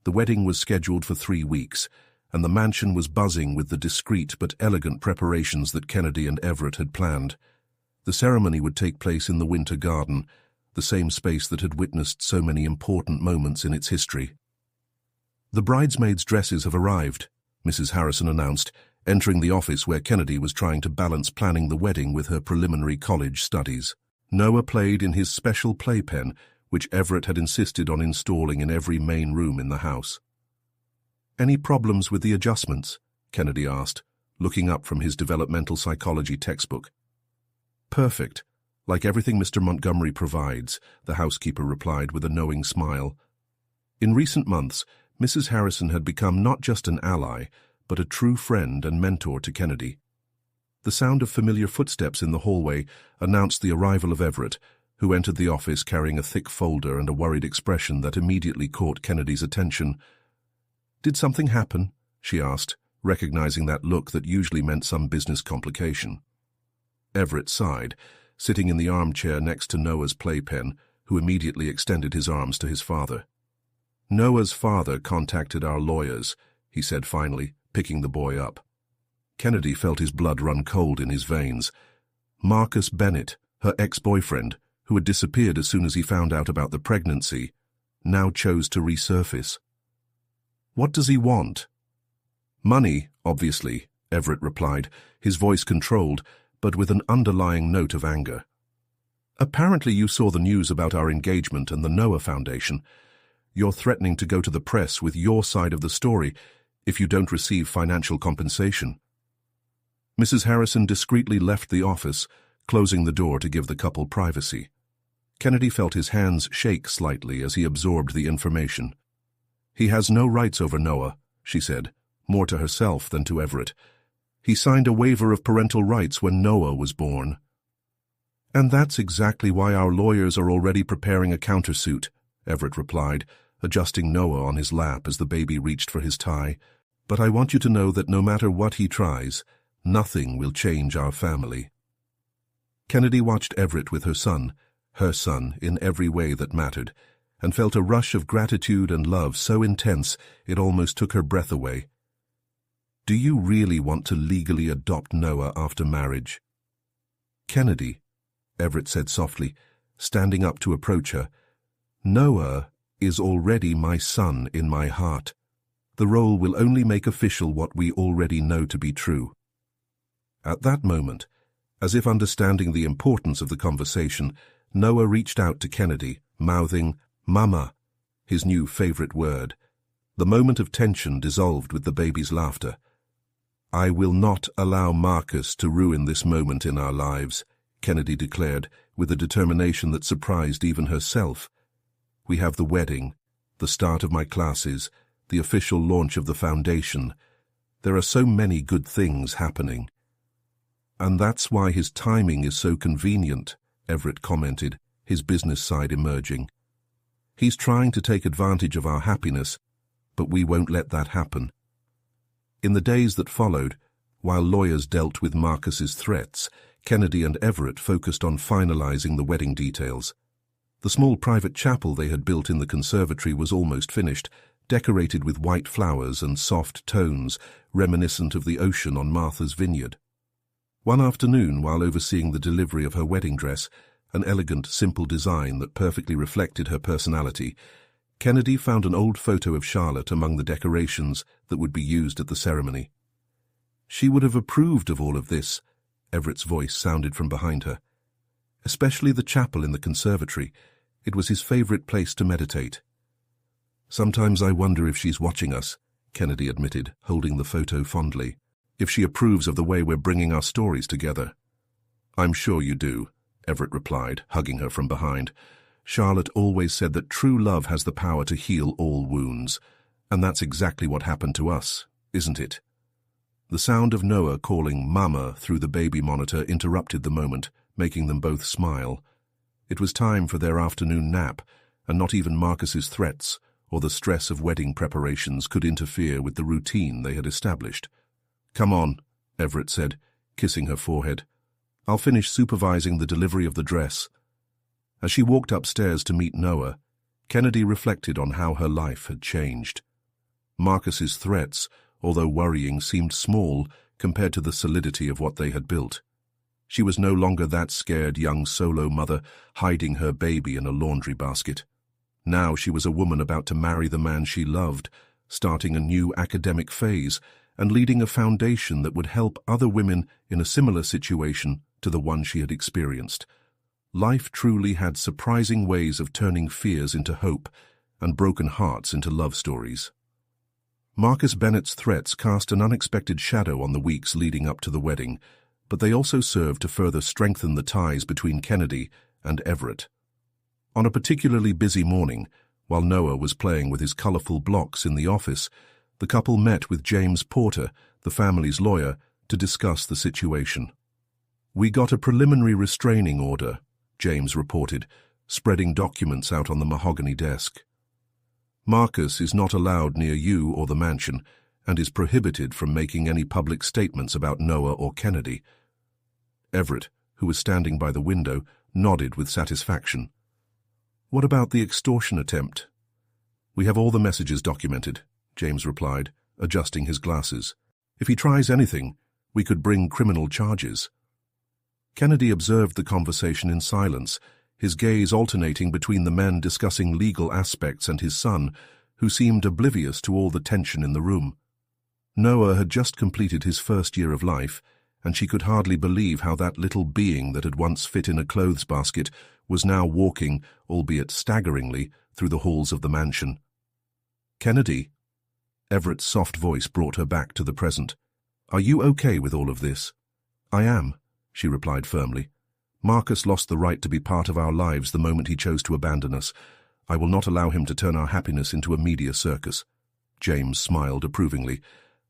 S1: The wedding was scheduled for 3 weeks, and the mansion was buzzing with the discreet but elegant preparations that Kennedy and Everett had planned. The ceremony would take place in the Winter Garden, the same space that had witnessed so many important moments in its history. "The bridesmaids' dresses have arrived," Mrs. Harrison announced, entering the office where Kennedy was trying to balance planning the wedding with her preliminary college studies. Noah played in his special playpen, which Everett had insisted on installing in every main room in the house. "Any problems with the adjustments?" Kennedy asked, looking up from his developmental psychology textbook. "Perfect, like everything Mr. Montgomery provides," the housekeeper replied with a knowing smile. In recent months, Mrs. Harrison had become not just an ally, but a true friend and mentor to Kennedy. The sound of familiar footsteps in the hallway announced the arrival of Everett, who entered the office carrying a thick folder and a worried expression that immediately caught Kennedy's attention. "Did something happen?" she asked, recognizing that look that usually meant some business complication. Everett sighed, sitting in the armchair next to Noah's playpen, who immediately extended his arms to his father. "Noah's father contacted our lawyers," he said finally, picking the boy up. Kennedy felt his blood run cold in his veins. Marcus Bennett, her ex-boyfriend, who had disappeared as soon as he found out about the pregnancy, now chose to resurface. "What does he want?" "Money, obviously," Everett replied, his voice controlled, but with an underlying note of anger. "Apparently you saw the news about our engagement and the Noah Foundation. You're threatening to go to the press with your side of the story if you don't receive financial compensation." Mrs. Harrison discreetly left the office, closing the door to give the couple privacy. Kennedy felt his hands shake slightly as he absorbed the information. "He has no rights over Noah," she said, more to herself than to Everett. "He signed a waiver of parental rights when Noah was born." "And that's exactly why our lawyers are already preparing a countersuit," Everett replied, adjusting Noah on his lap as the baby reached for his tie. "But I want you to know that no matter what he tries, nothing will change our family." Kennedy watched Everett with her son in every way that mattered, and felt a rush of gratitude and love so intense it almost took her breath away. "Do you really want to legally adopt Noah after marriage?" "Kennedy," Everett said softly, standing up to approach her, "Noah is already my son in my heart. The role will only make official what we already know to be true." At that moment, as if understanding the importance of the conversation, Noah reached out to Kennedy, mouthing, "Mama," his new favorite word. The moment of tension dissolved with the baby's laughter. "I will not allow Marcus to ruin this moment in our lives," Kennedy declared, with a determination that surprised even herself. "We have the wedding, the start of my classes, the official launch of the foundation. There are so many good things happening." And that's why his timing is so convenient, Everett commented, his business side emerging. He's trying to take advantage of our happiness, but we won't let that happen. In the days that followed, while lawyers dealt with Marcus's threats, Kennedy and Everett focused on finalizing the wedding details. The small private chapel they had built in the conservatory was almost finished, decorated with white flowers and soft tones reminiscent of the ocean on Martha's Vineyard. One afternoon, while overseeing the delivery of her wedding dress, an elegant, simple design that perfectly reflected her personality, Kennedy found an old photo of Charlotte among the decorations that would be used at the ceremony. She would have approved of all of this, Everett's voice sounded from behind her. Especially the chapel in the conservatory. It was his favorite place to meditate. Sometimes I wonder if she's watching us, Kennedy admitted, holding the photo fondly. If she approves of the way we're bringing our stories together. I'm sure you do, Everett replied, hugging her from behind. Charlotte always said that true love has the power to heal all wounds, and that's exactly what happened to us, isn't it? The sound of Noah calling Mama through the baby monitor interrupted the moment, making them both smile. It was time for their afternoon nap, and not even Marcus's threats or the stress of wedding preparations could interfere with the routine they had established. Come on, Everett said, kissing her forehead. I'll finish supervising the delivery of the dress. As she walked upstairs to meet Noah, Kennedy reflected on how her life had changed. Marcus's threats, although worrying, seemed small compared to the solidity of what they had built. She was no longer that scared young solo mother hiding her baby in a laundry basket. Now she was a woman about to marry the man she loved, starting a new academic phase, and leading a foundation that would help other women in a similar situation to the one she had experienced. Life truly had surprising ways of turning fears into hope and broken hearts into love stories. Marcus Bennett's threats cast an unexpected shadow on the weeks leading up to the wedding, but they also served to further strengthen the ties between Kennedy and Everett. On a particularly busy morning, while Noah was playing with his colorful blocks in the office, the couple met with James Porter, the family's lawyer, to discuss the situation. We got a preliminary restraining order, James reported, spreading documents out on the mahogany desk. Marcus is not allowed near you or the mansion, and is prohibited from making any public statements about Noah or Kennedy. Everett, who was standing by the window, nodded with satisfaction. What about the extortion attempt? We have all the messages documented, James replied, adjusting his glasses. If he tries anything, we could bring criminal charges. Kennedy observed the conversation in silence, his gaze alternating between the men discussing legal aspects and his son, who seemed oblivious to all the tension in the room. Noah had just completed his first year of life, and she could hardly believe how that little being that had once fit in a clothes basket was now walking, albeit staggeringly, through the halls of the mansion. Kennedy? Everett's soft voice brought her back to the present. Are you okay with all of this? I am, she replied firmly. Marcus lost the right to be part of our lives the moment he chose to abandon us. I will not allow him to turn our happiness into a media circus. James smiled approvingly.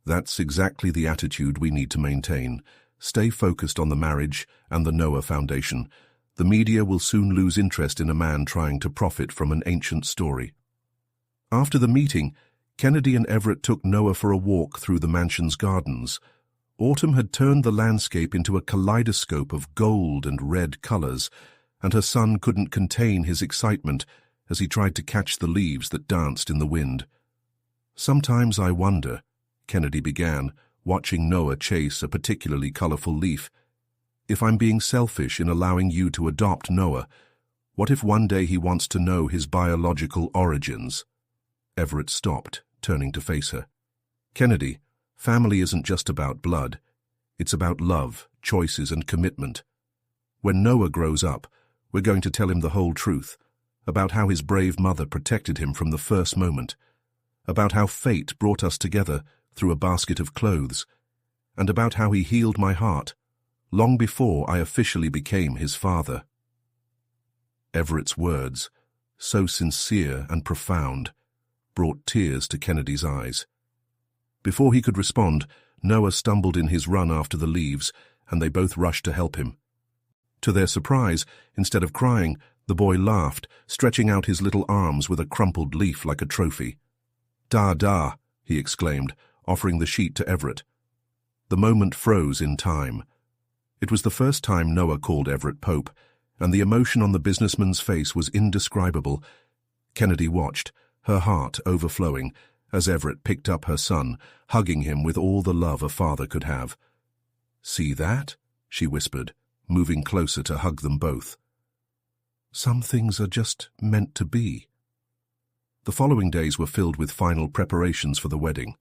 S1: That's exactly the attitude we need to maintain. Stay focused on the marriage and the Noah Foundation. The media will soon lose interest in a man trying to profit from an ancient story. After the meeting, Kennedy and Everett took Noah for a walk through the mansion's gardens. Autumn had turned the landscape into a kaleidoscope of gold and red colors, and her son couldn't contain his excitement as he tried to catch the leaves that danced in the wind. Sometimes I wonder, Kennedy began, watching Noah chase a particularly colorful leaf, if I'm being selfish in allowing you to adopt Noah. What if one day he wants to know his biological origins? Everett stopped, turning to face her. Kennedy, family isn't just about blood. It's about love, choices, and commitment. When Noah grows up, we're going to tell him the whole truth, about how his brave mother protected him from the first moment, about how fate brought us together through a basket of clothes, and about how he healed my heart, long before I officially became his father. Everett's words, so sincere and profound, brought tears to Kennedy's eyes. Before he could respond, Noah stumbled in his run after the leaves, and they both rushed to help him. To their surprise, instead of crying, the boy laughed, stretching out his little arms with a crumpled leaf like a trophy. "Da, da," he exclaimed, offering the sheet to Everett. The moment froze in time. It was the first time Noah called Everett Pope, and the emotion on the businessman's face was indescribable. Kennedy watched, her heart overflowing, as Everett picked up her son, hugging him with all the love a father could have. "See that?" she whispered, moving closer to hug them both. "Some things are just meant to be." The following days were filled with final preparations for the wedding.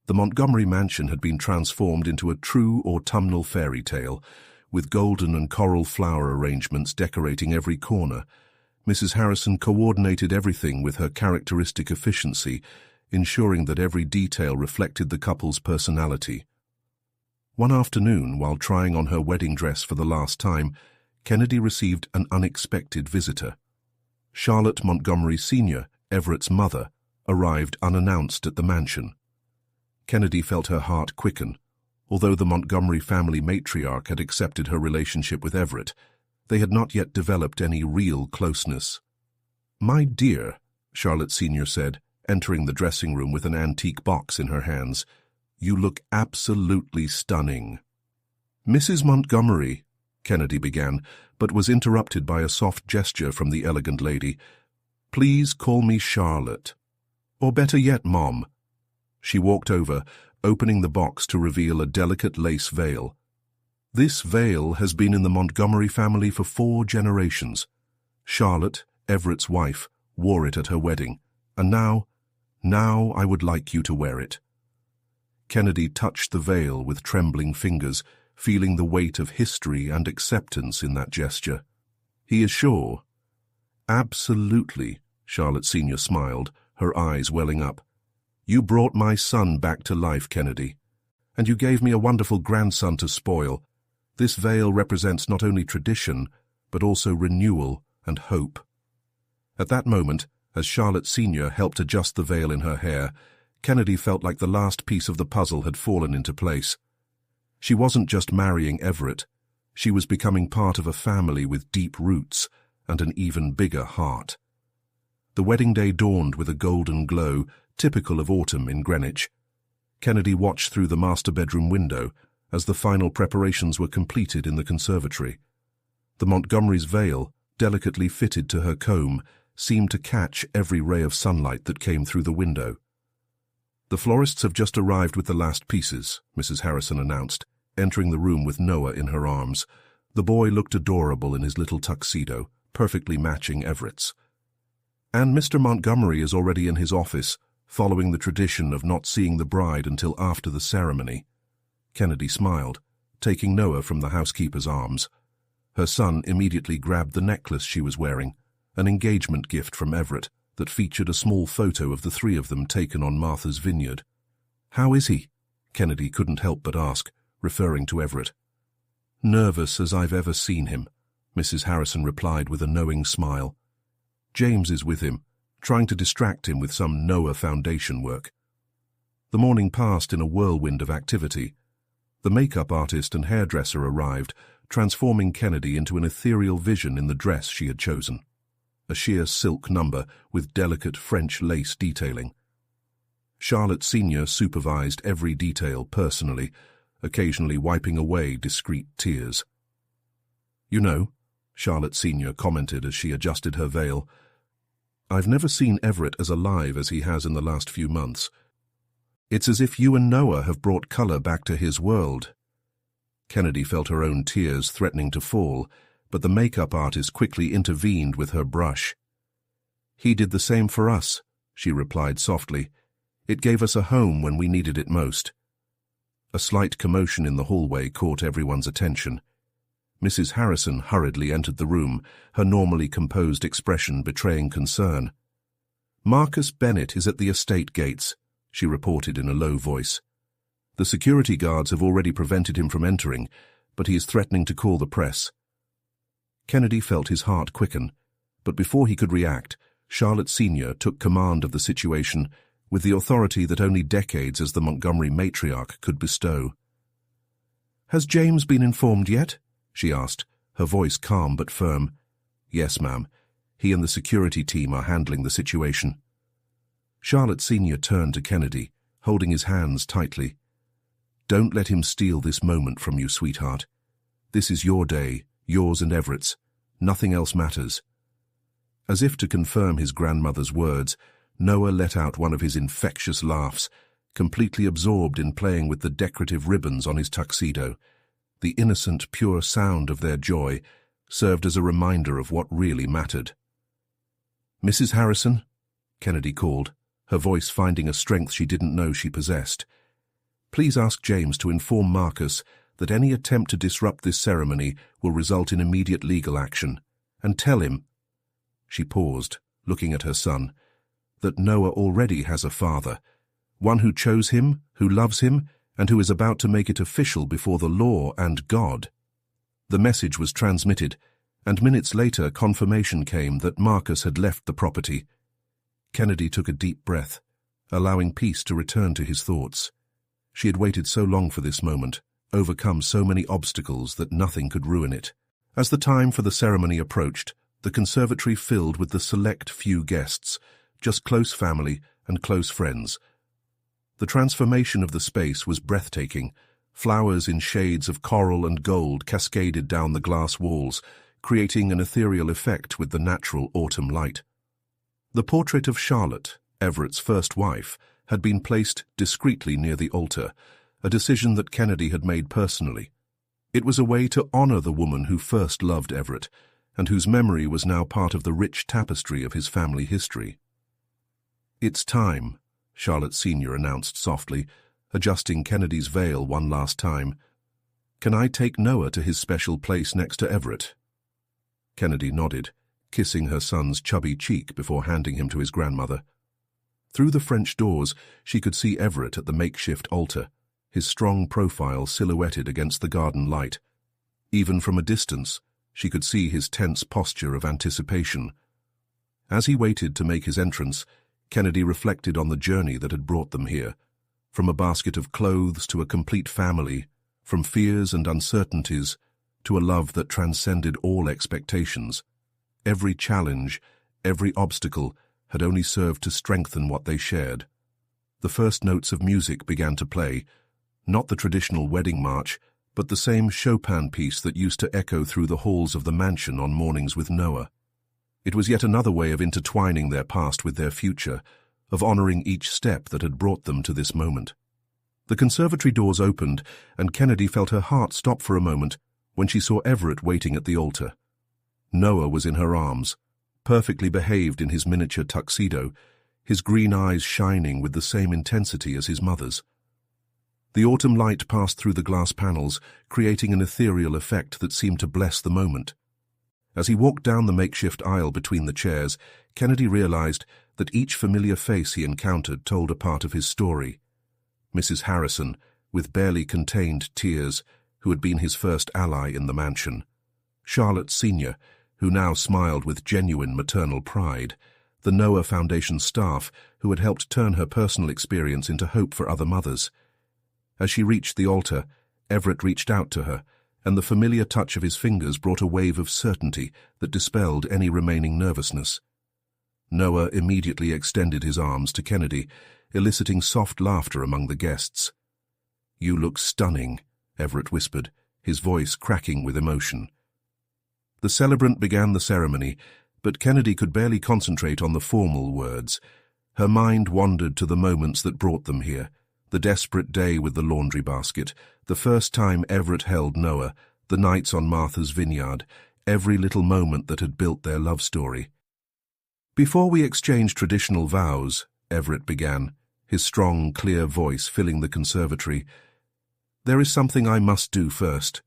S1: The Montgomery mansion had been transformed into a true autumnal fairy tale, with golden and coral flower arrangements decorating every corner. Mrs. Harrison coordinated everything with her characteristic efficiency, ensuring that every detail reflected the couple's personality. One afternoon, while trying on her wedding dress for the last time, Kennedy received an unexpected visitor. Charlotte Montgomery Sr., Everett's mother, arrived unannounced at the mansion. Kennedy felt her heart quicken. Although the Montgomery family matriarch had accepted her relationship with Everett, they had not yet developed any real closeness. "My dear," Charlotte Sr. said, entering the dressing room with an antique box in her hands, "you look absolutely stunning." "Mrs. Montgomery," Kennedy began, but was interrupted by a soft gesture from the elegant lady. "Please call me Charlotte. Or better yet, Mom." She walked over, opening the box to reveal a delicate lace veil. This veil has been in the Montgomery family for 4 generations. Charlotte, Everett's wife, wore it at her wedding, and now I would like you to wear it. Kennedy touched the veil with trembling fingers, feeling the weight of history and acceptance in that gesture. "He is sure?" "Absolutely," Charlotte Sr. smiled, her eyes welling up. "You brought my son back to life, Kennedy, and you gave me a wonderful grandson to spoil. This veil represents not only tradition, but also renewal and hope." At that moment, as Charlotte Sr. helped adjust the veil in her hair, Kennedy felt like the last piece of the puzzle had fallen into place. She wasn't just marrying Everett. She was becoming part of a family with deep roots and an even bigger heart. The wedding day dawned with a golden glow, typical of autumn in Greenwich. Kennedy watched through the master bedroom window as the final preparations were completed in the conservatory. The Montgomery's veil, delicately fitted to her comb, seemed to catch every ray of sunlight that came through the window. "The florists have just arrived with the last pieces," Mrs. Harrison announced, entering the room with Noah in her arms. The boy looked adorable in his little tuxedo, perfectly matching Everett's. "And Mr. Montgomery is already in his office, following the tradition of not seeing the bride until after the ceremony." Kennedy smiled, taking Noah from the housekeeper's arms. Her son immediately grabbed the necklace she was wearing, an engagement gift from Everett that featured a small photo of the 3 of them taken on Martha's Vineyard. "How is he?" Kennedy couldn't help but ask, referring to Everett. "Nervous as I've ever seen him," Mrs. Harrison replied with a knowing smile. "James is with him, trying to distract him with some Noah Foundation work." The morning passed in a whirlwind of activity. The makeup artist and hairdresser arrived, transforming Kennedy into an ethereal vision in the dress she had chosen, a sheer silk number with delicate French lace detailing. Charlotte Sr. supervised every detail personally, occasionally wiping away discreet tears. "You know," Charlotte Sr. commented as she adjusted her veil, "I've never seen Everett as alive as he has in the last few months. It's as if you and Noah have brought color back to his world." Kennedy felt her own tears threatening to fall, but the makeup artist quickly intervened with her brush. "He did the same for us," she replied softly. "It gave us a home when we needed it most." A slight commotion in the hallway caught everyone's attention. Mrs. Harrison hurriedly entered the room, her normally composed expression betraying concern. "Marcus Bennett is at the estate gates," she reported in a low voice. "The security guards have already prevented him from entering, but he is threatening to call the press." Kennedy felt his heart quicken, but before he could react, Charlotte Sr. took command of the situation with the authority that only decades as the Montgomery matriarch could bestow. "Has James been informed yet?" she asked, her voice calm but firm. "Yes, ma'am. He and the security team are handling the situation." Charlotte Sr. turned to Kennedy, holding his hands tightly. "Don't let him steal this moment from you, sweetheart. This is your day, yours and Everett's. Nothing else matters." As if to confirm his grandmother's words, Noah let out one of his infectious laughs, completely absorbed in playing with the decorative ribbons on his tuxedo. The innocent, pure sound of their joy served as a reminder of what really mattered. "Mrs. Harrison?" Kennedy called, her voice finding a strength she didn't know she possessed. "Please ask James to inform Marcus that any attempt to disrupt this ceremony will result in immediate legal action. And tell him," she paused, looking at her son, "that Noah already has a father, one who chose him, who loves him, and who is about to make it official before the law and God." The message was transmitted, and minutes later confirmation came that Marcus had left the property. Kennedy took a deep breath, allowing peace to return to his thoughts. She had waited so long for this moment, overcome so many obstacles that nothing could ruin it. As the time for the ceremony approached, the conservatory filled with the select few guests, just close family and close friends. The transformation of the space was breathtaking. Flowers in shades of coral and gold cascaded down the glass walls, creating an ethereal effect with the natural autumn light. The portrait of Charlotte, Everett's first wife, had been placed discreetly near the altar, a decision that Kennedy had made personally. It was a way to honor the woman who first loved Everett, and whose memory was now part of the rich tapestry of his family history. "It's time," Charlotte Sr. announced softly, adjusting Kennedy's veil one last time. "Can I take Noah to his special place next to Everett?" Kennedy nodded, kissing her son's chubby cheek before handing him to his grandmother. Through the French doors, she could see Everett at the makeshift altar, his strong profile silhouetted against the garden light. Even from a distance, she could see his tense posture of anticipation. As he waited to make his entrance, Kennedy reflected on the journey that had brought them here, from a basket of clothes to a complete family, from fears and uncertainties to a love that transcended all expectations. Every challenge, every obstacle had only served to strengthen what they shared. The first notes of music began to play, not the traditional wedding march, but the same Chopin piece that used to echo through the halls of the mansion on mornings with Noah. It was yet another way of intertwining their past with their future, of honoring each step that had brought them to this moment. The conservatory doors opened, and Kennedy felt her heart stop for a moment when she saw Everett waiting at the altar. Noah was in her arms, perfectly behaved in his miniature tuxedo, his green eyes shining with the same intensity as his mother's. The autumn light passed through the glass panels, creating an ethereal effect that seemed to bless the moment. As he walked down the makeshift aisle between the chairs, Kennedy realized that each familiar face he encountered told a part of his story. Mrs. Harrison, with barely contained tears, who had been his first ally in the mansion. Charlotte Sr., who now smiled with genuine maternal pride. The Noah Foundation staff, who had helped turn her personal experience into hope for other mothers. As she reached the altar, Everett reached out to her, and the familiar touch of his fingers brought a wave of certainty that dispelled any remaining nervousness. Noah immediately extended his arms to Kennedy, eliciting soft laughter among the guests. "You look stunning," Everett whispered, his voice cracking with emotion. The celebrant began the ceremony, but Kennedy could barely concentrate on the formal words. Her mind wandered to the moments that brought them here. The desperate day with the laundry basket, the first time Everett held Noah, the nights on Martha's vineyard, every little moment that had built their love story. "Before we exchange traditional vows," Everett began, his strong, clear voice filling the conservatory, "there is something I must do first."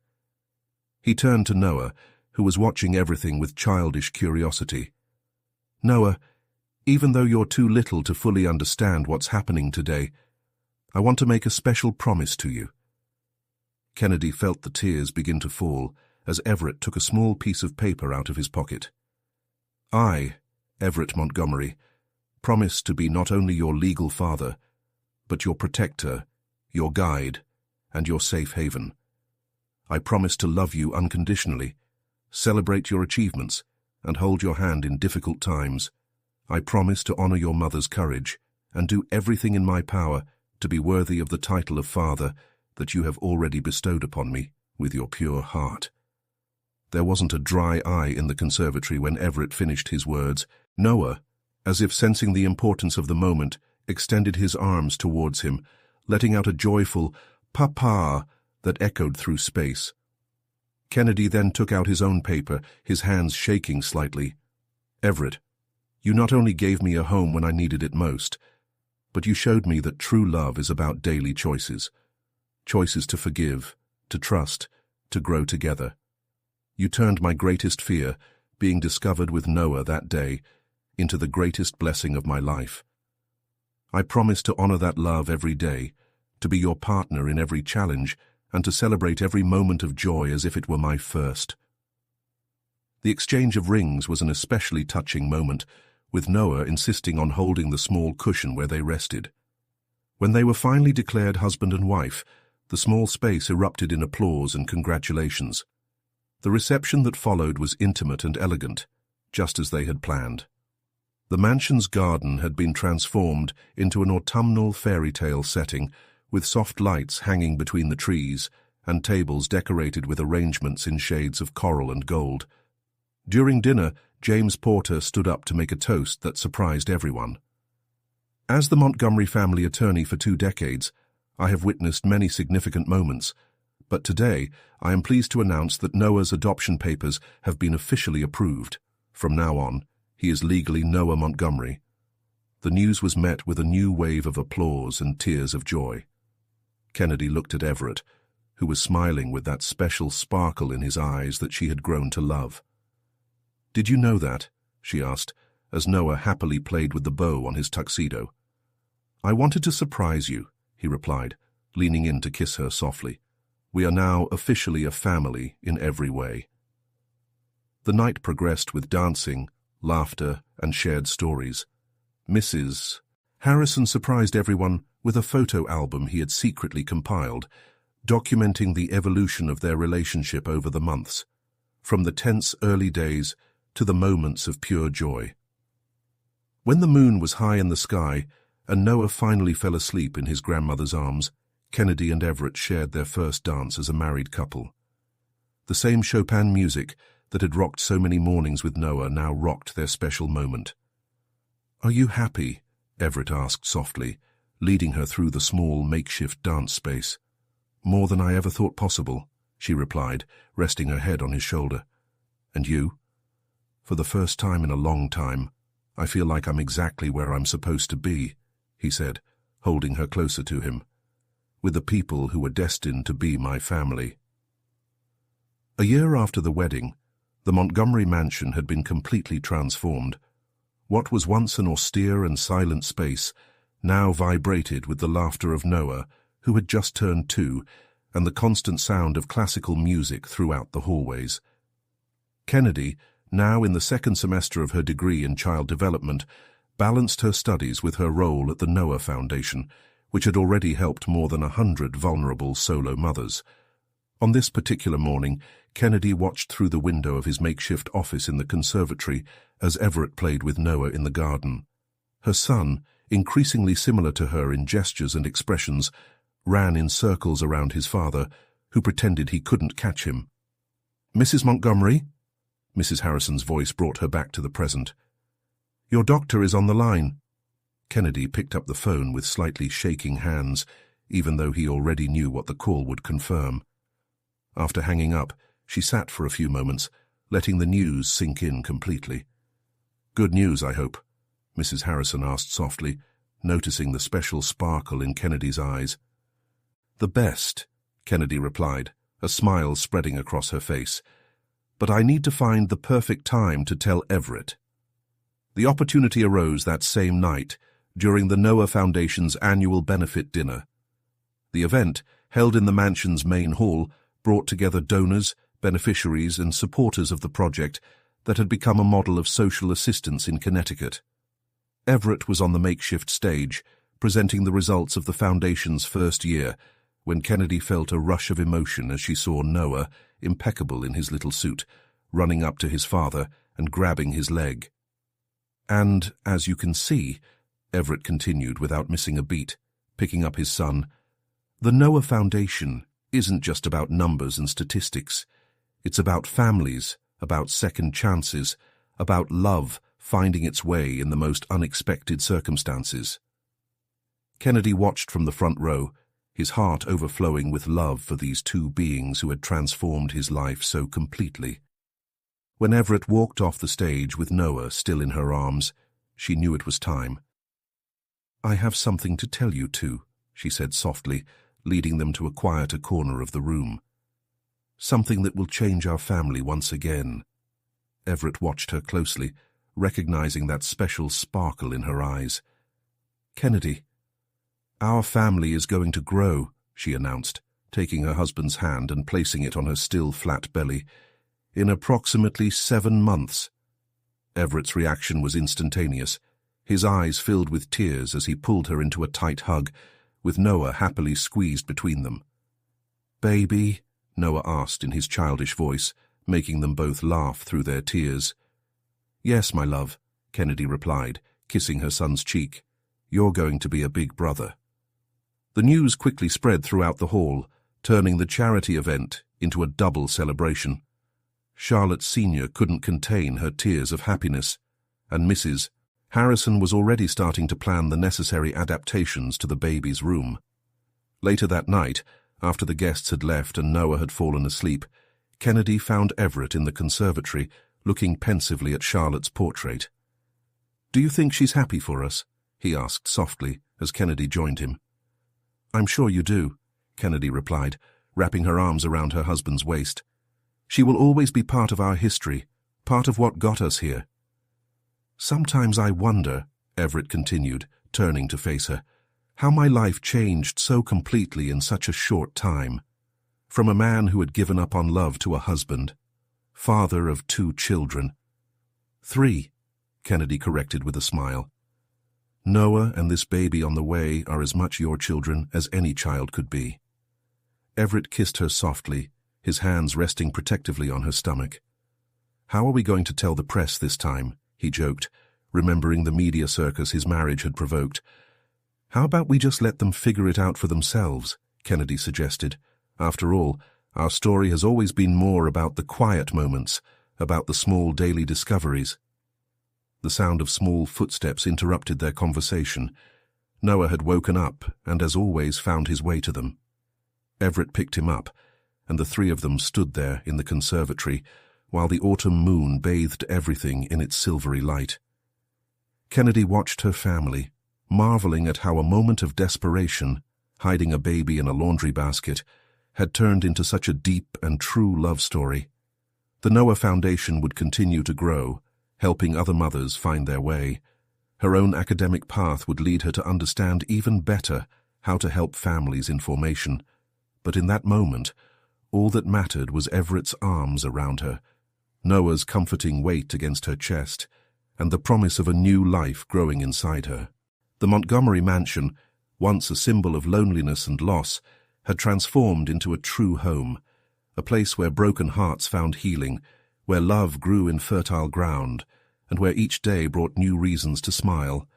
S1: He turned to Noah, who was watching everything with childish curiosity. "Noah, even though you're too little to fully understand what's happening today, I want to make a special promise to you." Kennedy felt the tears begin to fall as Everett took a small piece of paper out of his pocket. "I, Everett Montgomery, promise to be not only your legal father, but your protector, your guide, and your safe haven. I promise to love you unconditionally, celebrate your achievements, and hold your hand in difficult times. I promise to honor your mother's courage and do everything in my power to be worthy of the title of father that you have already bestowed upon me with your pure heart." There wasn't a dry eye in the conservatory when Everett finished his words. Noah, as if sensing the importance of the moment, extended his arms towards him, letting out a joyful "Papa" that echoed through space. Kennedy then took out his own paper, his hands shaking slightly. "Everett, you not only gave me a home when I needed it most, but you showed me that true love is about daily choices. Choices to forgive, to trust, to grow together. You turned my greatest fear, being discovered with Noah that day, into the greatest blessing of my life. I promise to honor that love every day, to be your partner in every challenge, and to celebrate every moment of joy as if it were my first." The exchange of rings was an especially touching moment, with Noah insisting on holding the small cushion where they rested. When they were finally declared husband and wife, the small space erupted in applause and congratulations. The reception that followed was intimate and elegant, just as they had planned. The mansion's garden had been transformed into an autumnal fairy tale setting, with soft lights hanging between the trees and tables decorated with arrangements in shades of coral and gold. During dinner, James Porter stood up to make a toast that surprised everyone. As the Montgomery family attorney for 2 decades, I have witnessed many significant moments, but today I am pleased to announce that Noah's adoption papers have been officially approved. From now on, he is legally Noah Montgomery. The news was met with a new wave of applause and tears of joy. Kennedy looked at Everett, who was smiling with that special sparkle in his eyes that she had grown to love. "Did you know that?" she asked, as Noah happily played with the bow on his tuxedo. "I wanted to surprise you," he replied, leaning in to kiss her softly. "We are now officially a family in every way." The night progressed with dancing, laughter, and shared stories. Mrs. Harrison surprised everyone with a photo album he had secretly compiled, documenting the evolution of their relationship over the months, from the tense early days to the moments of pure joy. When the moon was high in the sky and Noah finally fell asleep in his grandmother's arms, Kennedy and Everett shared their first dance as a married couple. The same Chopin music that had rocked so many mornings with Noah now rocked their special moment. "Are you happy?" Everett asked softly, leading her through the small makeshift dance space. "More than I ever thought possible," she replied, resting her head on his shoulder. "And you?" "For the first time in a long time, I feel like I'm exactly where I'm supposed to be," he said, holding her closer to him, "with the people who were destined to be my family." A year after the wedding, the Montgomery mansion had been completely transformed. What was once an austere and silent space now vibrated with the laughter of Noah, who had just turned 2, and the constant sound of classical music throughout the hallways. Kennedy, now in the 2nd semester of her degree in child development, balanced her studies with her role at the Noah Foundation, which had already helped more than 100 vulnerable solo mothers. On this particular morning, Kennedy watched through the window of his makeshift office in the conservatory as Everett played with Noah in the garden. Her son, increasingly similar to her in gestures and expressions, ran in circles around his father, who pretended he couldn't catch him. "Mrs. Montgomery?" Mrs. Harrison's voice brought her back to the present. "Your doctor is on the line." Kennedy picked up the phone with slightly shaking hands, even though he already knew what the call would confirm. After hanging up, she sat for a few moments, letting the news sink in completely. "Good news, I hope?" Mrs. Harrison asked softly, noticing the special sparkle in Kennedy's eyes. "The best," Kennedy replied, a smile spreading across her face. "But I need to find the perfect time to tell Everett." The opportunity arose that same night, during the Noah Foundation's annual benefit dinner. The event, held in the mansion's main hall, brought together donors, beneficiaries, and supporters of the project that had become a model of social assistance in Connecticut. Everett was on the makeshift stage, presenting the results of the Foundation's first year, when Kennedy felt a rush of emotion as she saw Noah, impeccable in his little suit, running up to his father and grabbing his leg. "And, as you can see," Everett continued without missing a beat, picking up his son, "the Noah Foundation isn't just about numbers and statistics. It's about families, about second chances, about love finding its way in the most unexpected circumstances." Kennedy watched from the front row, his heart overflowing with love for these two beings who had transformed his life so completely. When Everett walked off the stage with Noah still in her arms, she knew it was time. "I have something to tell you too," she said softly, leading them to a quieter corner of the room. "Something that will change our family once again." Everett watched her closely, recognizing that special sparkle in her eyes. "Kennedy, our family is going to grow," she announced, taking her husband's hand and placing it on her still flat belly. "In approximately 7 months." Everett's reaction was instantaneous. His eyes filled with tears as he pulled her into a tight hug, with Noah happily squeezed between them. "Baby?" Noah asked in his childish voice, making them both laugh through their tears. "Yes, my love," Kennedy replied, kissing her son's cheek. "You're going to be a big brother." The news quickly spread throughout the hall, turning the charity event into a double celebration. Charlotte Sr. couldn't contain her tears of happiness, and Mrs. Harrison was already starting to plan the necessary adaptations to the baby's room. Later that night, after the guests had left and Noah had fallen asleep, Kennedy found Everett in the conservatory, looking pensively at Charlotte's portrait. "Do you think she's happy for us?" he asked softly as Kennedy joined him. "I'm sure you do," Kennedy replied, wrapping her arms around her husband's waist. "She will always be part of our history, part of what got us here." "Sometimes I wonder," Everett continued, turning to face her, "how my life changed so completely in such a short time. From a man who had given up on love to a husband, father of 2 children. 3, Kennedy corrected with a smile. "Noah and this baby on the way are as much your children as any child could be." Everett kissed her softly, his hands resting protectively on her stomach. "How are we going to tell the press this time?" he joked, remembering the media circus his marriage had provoked. "How about we just let them figure it out for themselves?" Kennedy suggested. "After all, our story has always been more about the quiet moments, about the small daily discoveries." The sound of small footsteps interrupted their conversation. Noah had woken up and, as always, found his way to them. Everett picked him up, and the 3 of them stood there in the conservatory, while the autumn moon bathed everything in its silvery light. Kennedy watched her family, marveling at how a moment of desperation, hiding a baby in a laundry basket, had turned into such a deep and true love story. The Noah Foundation would continue to grow, helping other mothers find their way. Her own academic path would lead her to understand even better how to help families in formation. But in that moment, all that mattered was Everett's arms around her, Noah's comforting weight against her chest, and the promise of a new life growing inside her. The Montgomery mansion, once a symbol of loneliness and loss, had transformed into a true home, a place where broken hearts found healing, where love grew in fertile ground, and where each day brought new reasons to smile.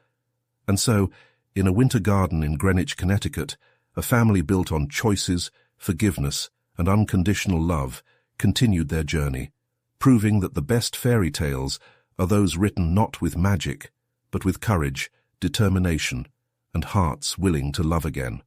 S1: And so, in a winter garden in Greenwich, Connecticut, a family built on choices, forgiveness, and unconditional love continued their journey, proving that the best fairy tales are those written not with magic, but with courage, determination, and hearts willing to love again.